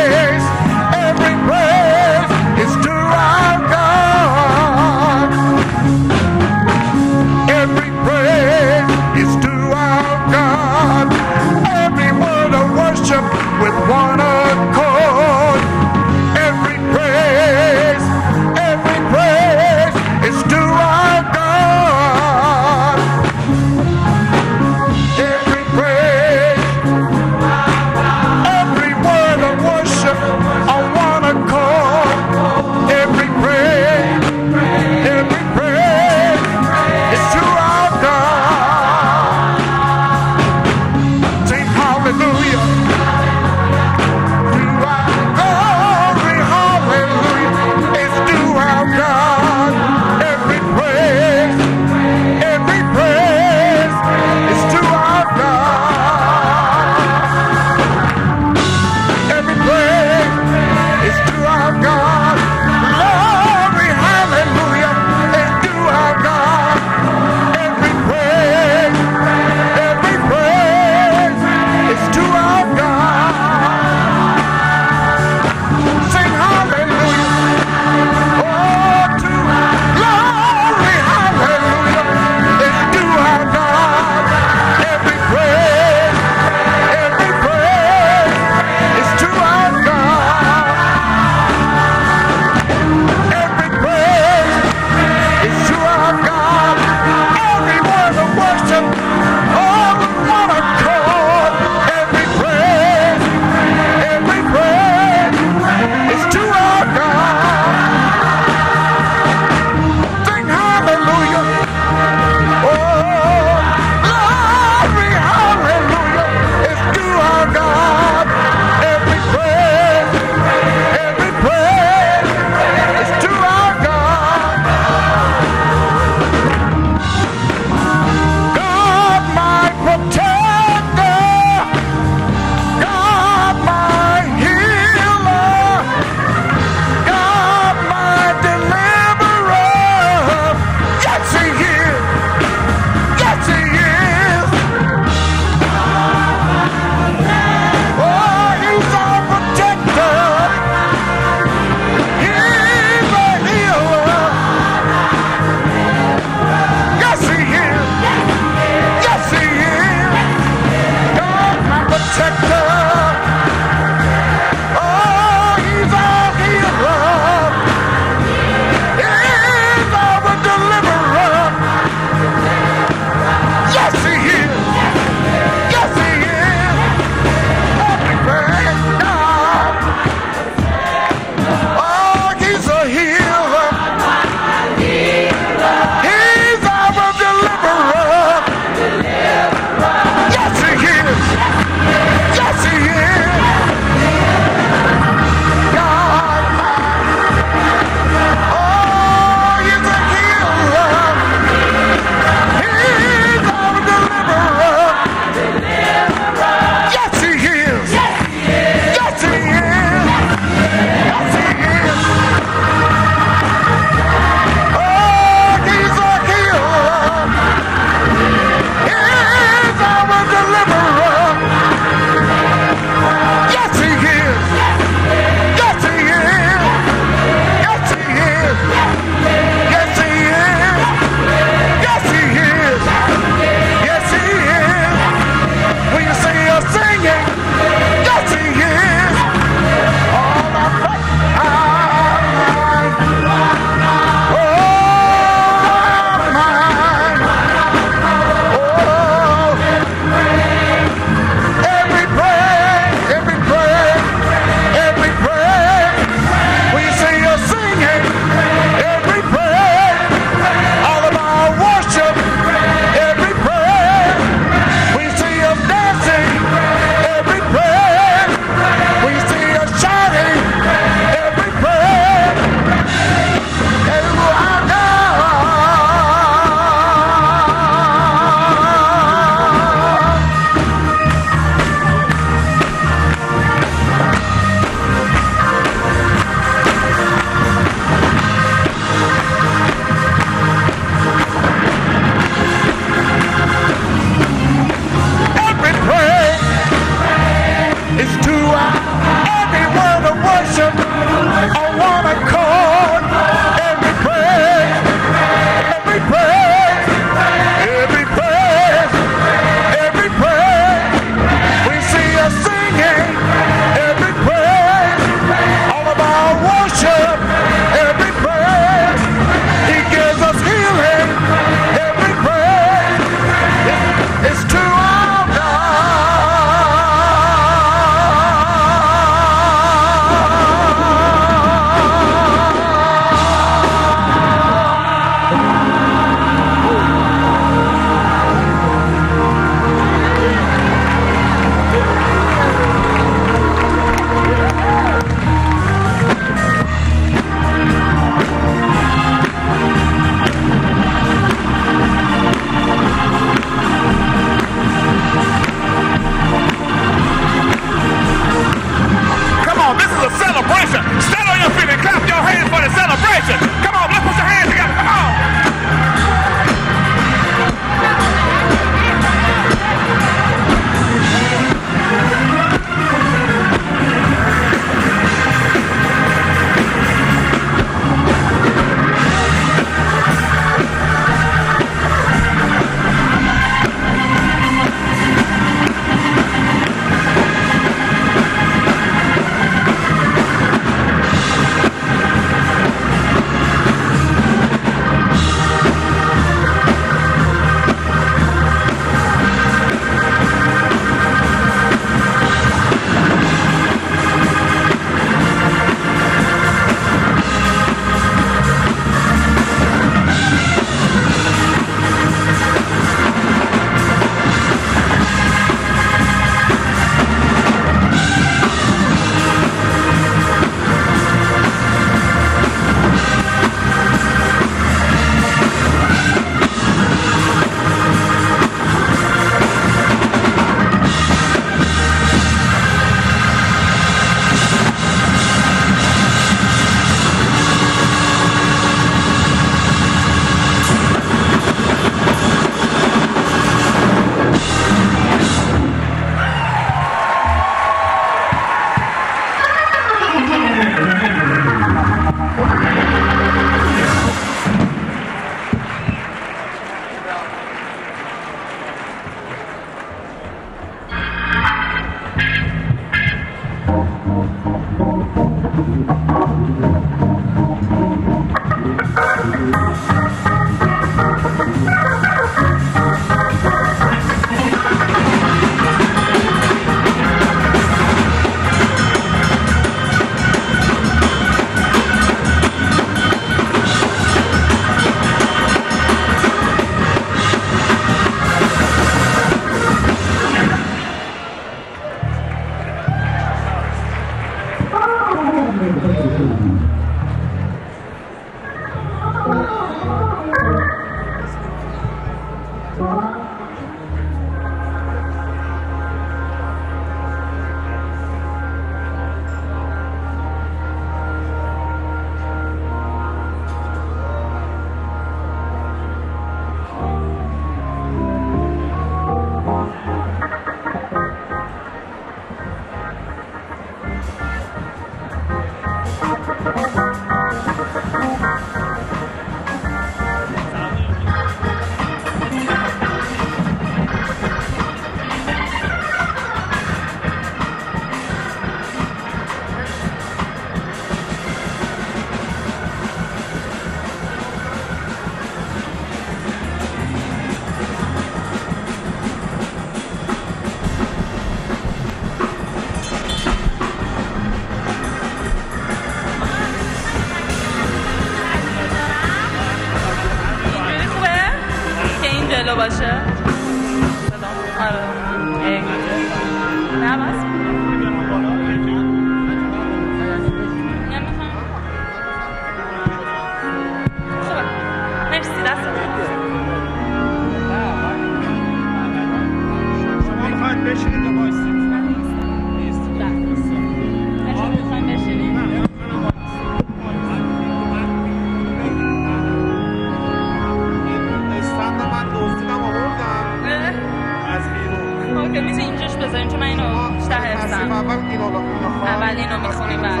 اگه میشه اینجاش بذاریم چون من اینو بیشتر حفظم. اول اینو میخونیم بعد.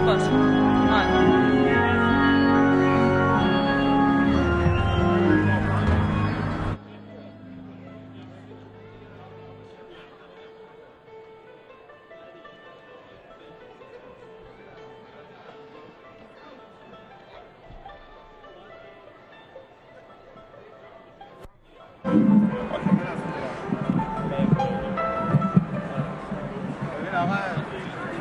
باشه. آره.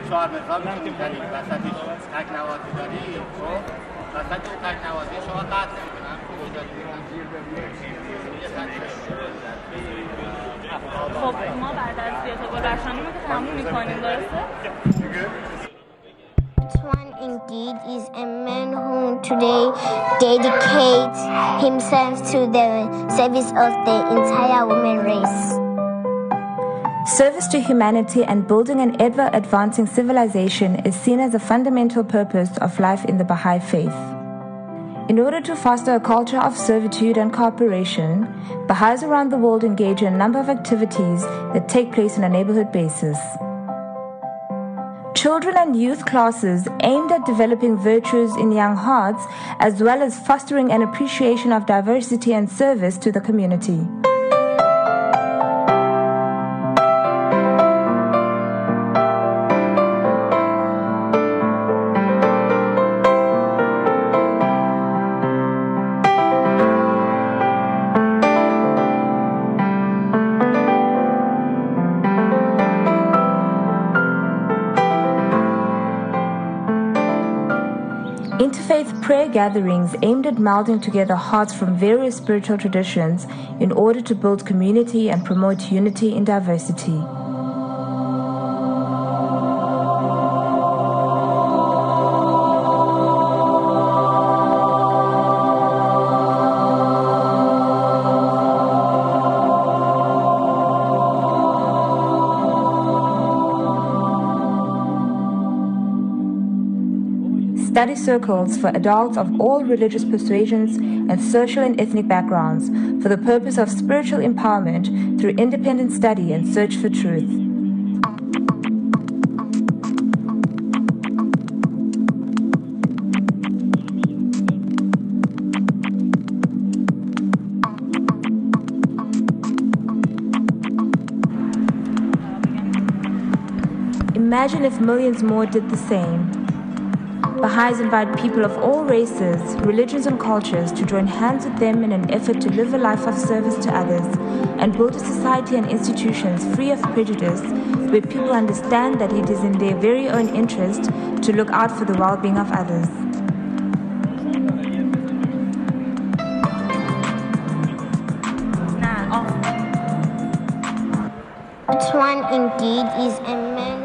چهار مقدار نمیتونیم داریم وسطیش تکنوازی داریم خب وسط اون تکنوازی شما قطع نمیکنم خب ما بعد از بیات گذشتنی ما که تموم میکنیم درسته؟ One indeed is a man who today dedicates himself to the service of the entire human race. Service to humanity and building an ever-advancing civilization is seen as a fundamental purpose of life in the Baha'i faith. In order to foster a culture of servitude and cooperation, Baha'is around the world engage in a number of activities that take place on a neighborhood basis. Children and youth classes aimed at developing virtues in young hearts as well as fostering an appreciation of diversity and service to the community. Interfaith prayer gatherings aimed at melding together hearts from various spiritual traditions in order to build community and promote unity in diversity. Study circles for adults of all religious persuasions and social and ethnic backgrounds for the purpose of spiritual empowerment through independent study and search for truth. Imagine if millions more did the same. Baha'is invite people of all races, religions and cultures to join hands with them in an effort to live a life of service to others and build a society and institutions free of prejudice where people understand that it is in their very own interest to look out for the well-being of others. One indeed is a man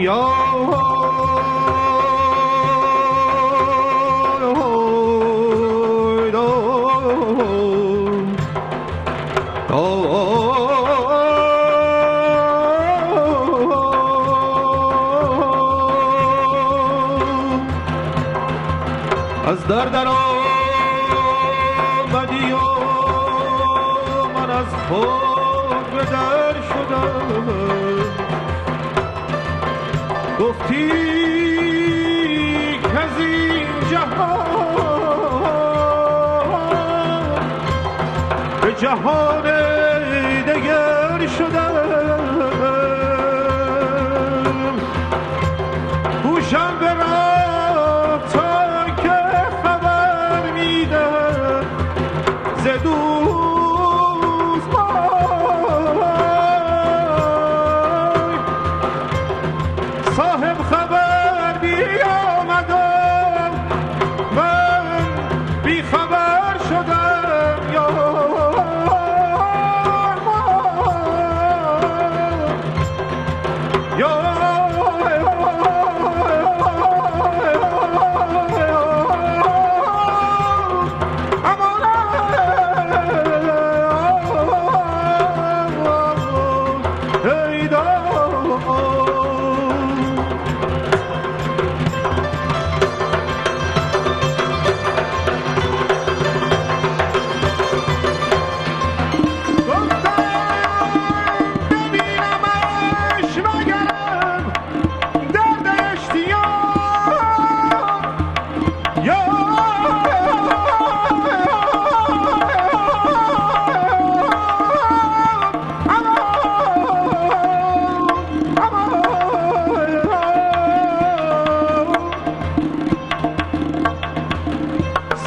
از در آمدی و من از خود به در شدم گفتی که از این جهان به جهان دگر شدم گوشم به راه تا که خبر میدم ز دوستان صاحب خبر بیامدم من بی خبر شدم یا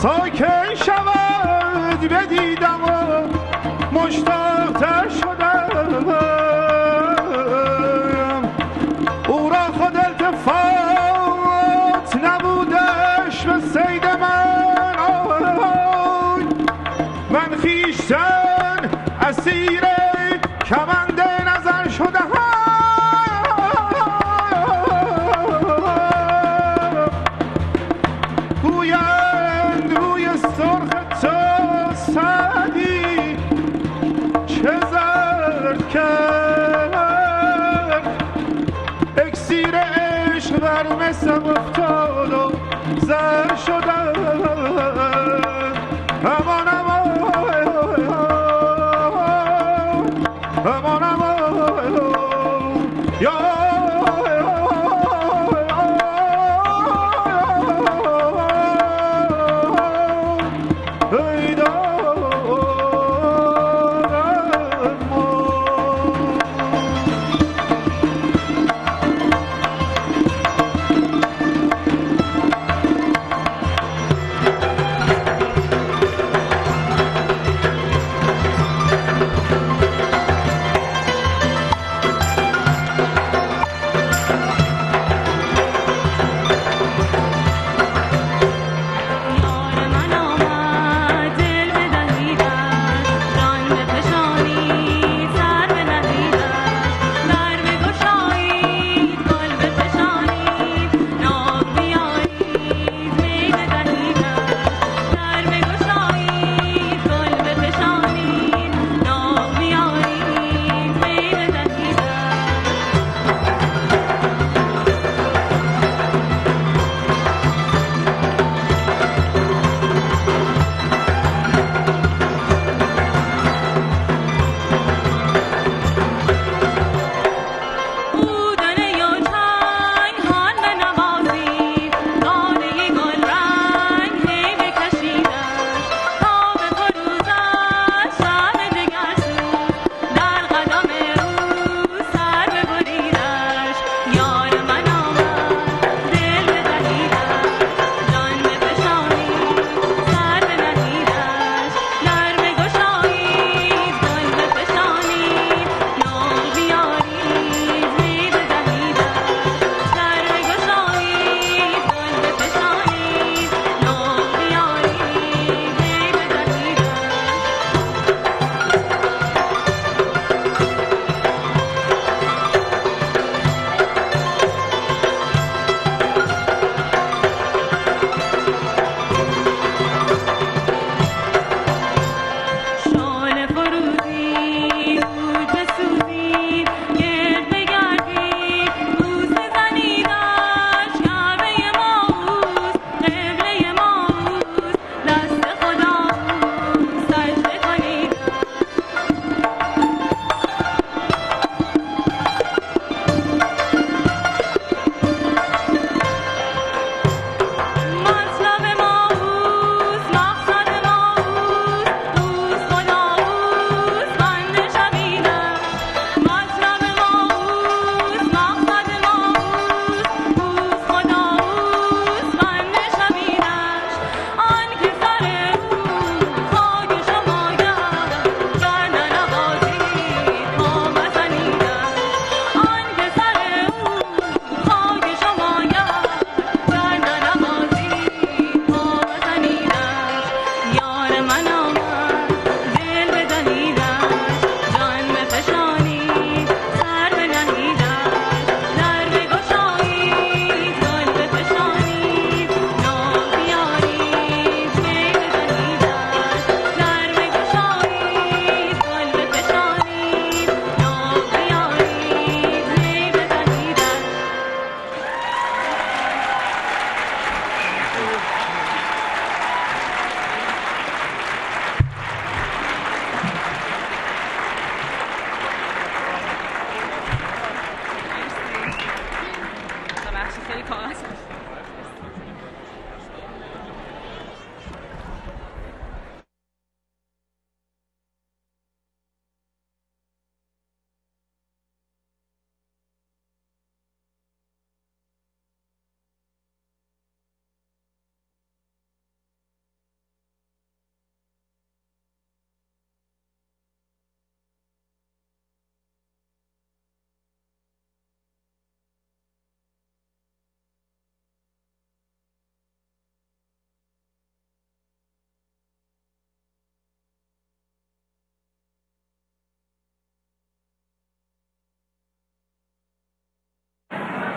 ساکن شود بدیدم و مشتاق‌تر شدم او را خود التفات نبودش به صید من من خویشتن اسیر کمند نظر شدم مثل افتاد و زر شدم امان امان امان امان یا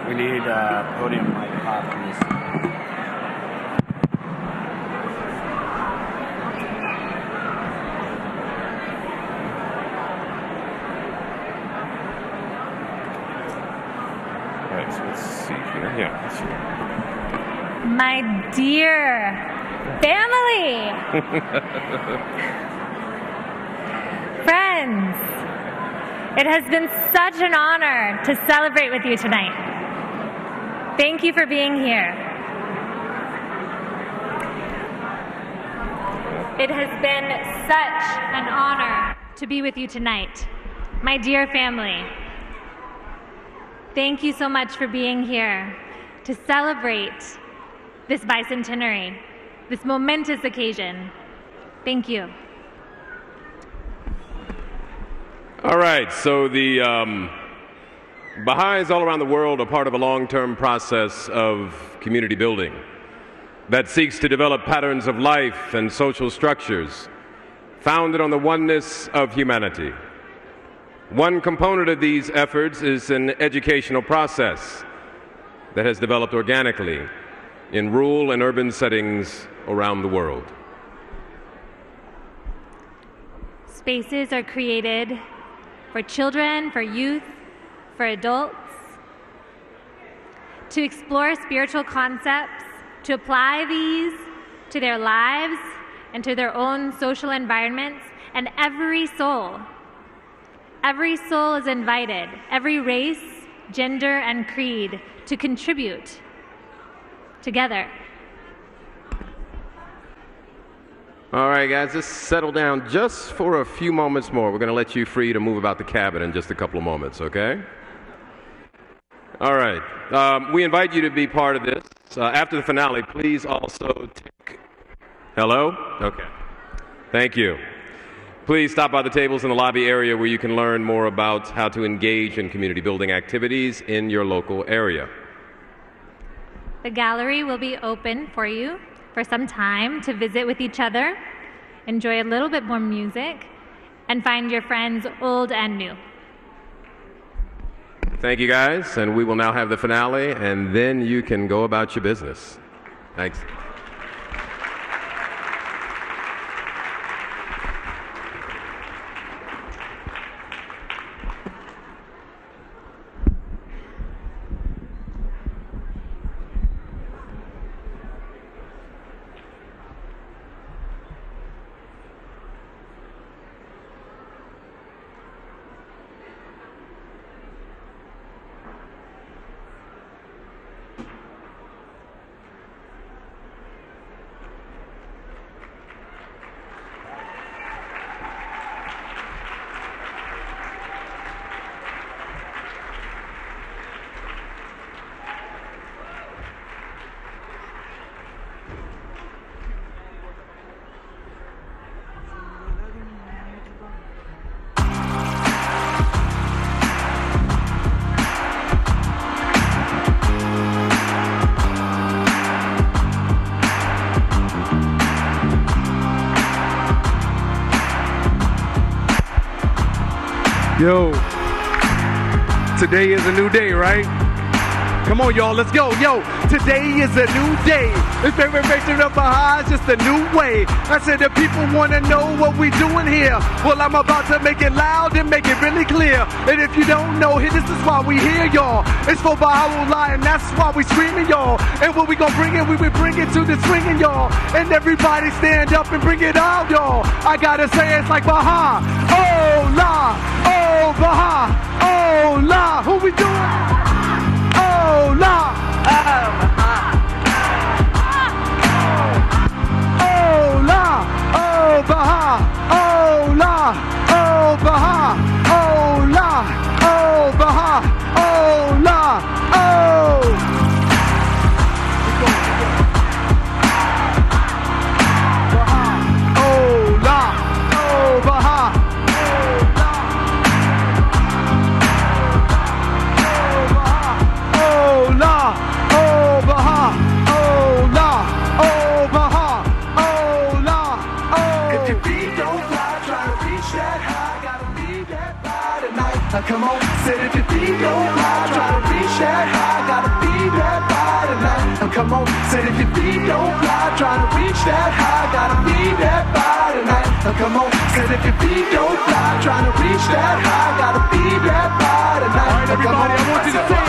We need a podium mic pop, please. All right, so let's see here. Yeah, let's see. My dear family, friends, it has been such an honor to celebrate with you tonight. Thank you for being here. It has been such an honor to be with you tonight, my dear family. Thank you so much for being here to celebrate this bicentenary, this momentous occasion. Thank you. All right, so the Baha'is all around the world are part of a long-term process of community building that seeks to develop patterns of life and social structures founded on the oneness of humanity. One component of these efforts is an educational process that has developed organically in rural and urban settings around the world. Spaces are created for children, for youth, for adults, to explore spiritual concepts, to apply these to their lives and to their own social environments, and every soul is invited, every race, gender, and creed, to contribute together. All right, guys, just settle down just for a few moments more. We're going to let you free to move about the cabin in just a couple of moments, okay? All right. We invite you to be part of this. After the finale, please also take... Hello? Okay. Thank you. Please stop by the tables in the lobby area where you can learn more about how to engage in community building activities in your local area. The gallery will be open for you for some time to visit with each other, enjoy a little bit more music, and find your friends old and new. Thank you, guys, and we will now have the finale, and then you can go about your business. Thanks. Yo, today is a new day, right? Come on, y'all, let's go. Yo, today is a new day. It's resurrection of Baha'i, just a new way. I said the people want to know what we doing here. Well, I'm about to make it loud and make it really clear. And if you don't know, this is why we here, y'all. It's for Baha'u'Llah, and that's why we screaming, y'all. And when we gon' bring it, we will bring it to the swinging, y'all. And everybody stand up and bring it out, y'all. I gotta say it's like Baha'u'Llah, oh Baha'u'Llah. Who we doing? Oh, Lord. Oh, Lord. Oh, Baha. Oh, Lord. Oh, Baha. Oh, Lord. Oh, Baha. Oh, Lord. Oh. Oh, Lord. Oh, Baha. Come on, said if your feet don't lie, try to reach that high, Said if your feet don't fly, trying to reach that high, gotta be that by tonight. Now come on. Said if your feet don't fly, trying to reach that high, gotta be that by tonight. All right, everybody, I want you to say it.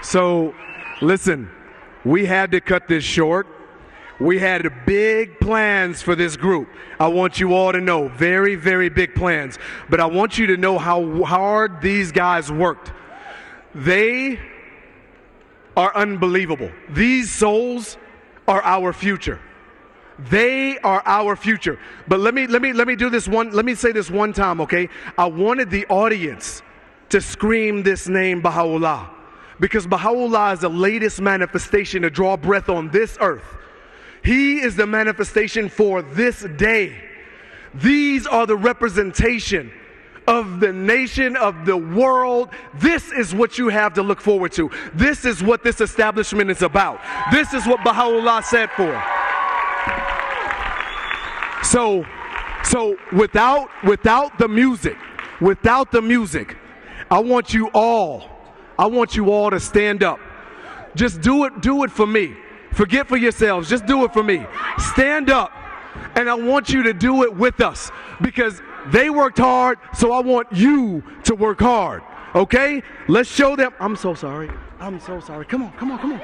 So, listen, we had to cut this short. We had big plans for this group. I want you all to know, very, very big plans. But I want you to know how hard these guys worked. They are unbelievable. These souls are our future. They are our future. But let me do this one. Let me say this one time, okay? I wanted the audience to scream this name, Baha'u'Llah. Because Baha'u'Llah is the latest manifestation to draw breath on this earth. He is the manifestation for this day. These are the representation of the nation, of the world. This is what you have to look forward to. This is what this establishment is about. This is what Baha'u'Llah said for. So without the music, I want you all to stand up. Just do it for me. Forget for yourselves, just do it for me. Stand up, and I want you to do it with us, because they worked hard, so I want you to work hard, okay? Let's show them. I'm so sorry. Come on.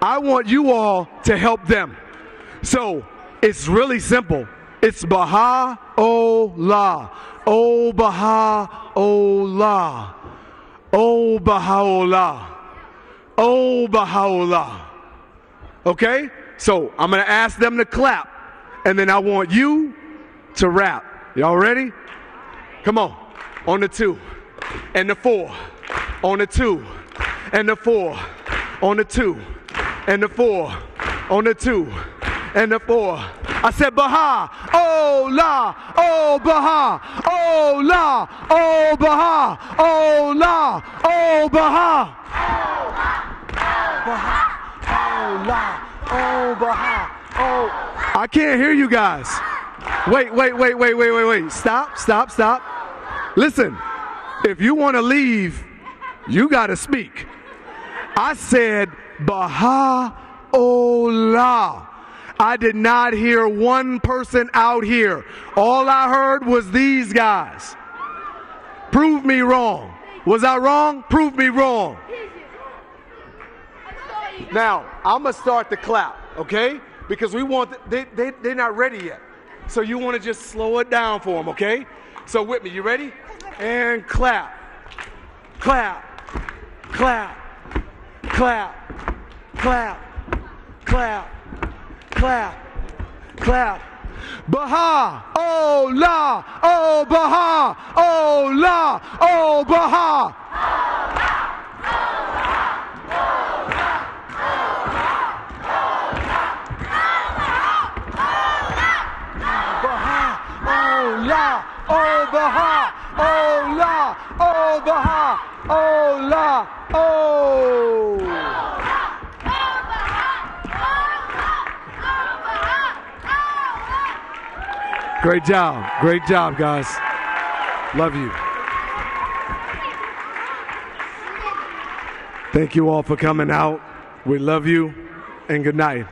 I want you all to help them. So, it's really simple. It's Baha'u'Llah. Oh, Baha'u'Llah. Oh, Baha'u'Llah. Oh, Baha'u'Llah. Okay? So I'm going to ask them to clap, and then I want you to rap. Y'all ready? Come on. On the 2 and the 4. On the 2 and the 4. On the 2 and the 4. On the 2 and the 4. I said Baha'u'Llah, oh Baha'u'Llah, oh Baha'u'Llah, oh Baha'u'Llah, oh Baha, oh. I can't hear you guys. Wait. Stop. Listen, if you want to leave, you got to speak. I said Baha'u'Llah. I did not hear one person out here. All I heard was these guys. Prove me wrong. Was I wrong? Prove me wrong. Now, I'm going to start the clap, okay? Because we want, they're not ready yet. So you want to just slow it down for them, okay? So with me, you ready? And clap. Clap. Clap. Clap. Clap. Clap. Clap, clap. Baha'u'Llah, oh Baha'u'Llah, oh Baha'u'Llah. Baha'u'Llah, oh Baha'u'Llah, oh Baha'u'Llah, oh. Great job, guys. Love you. Thank you all for coming out. We love you, and good night.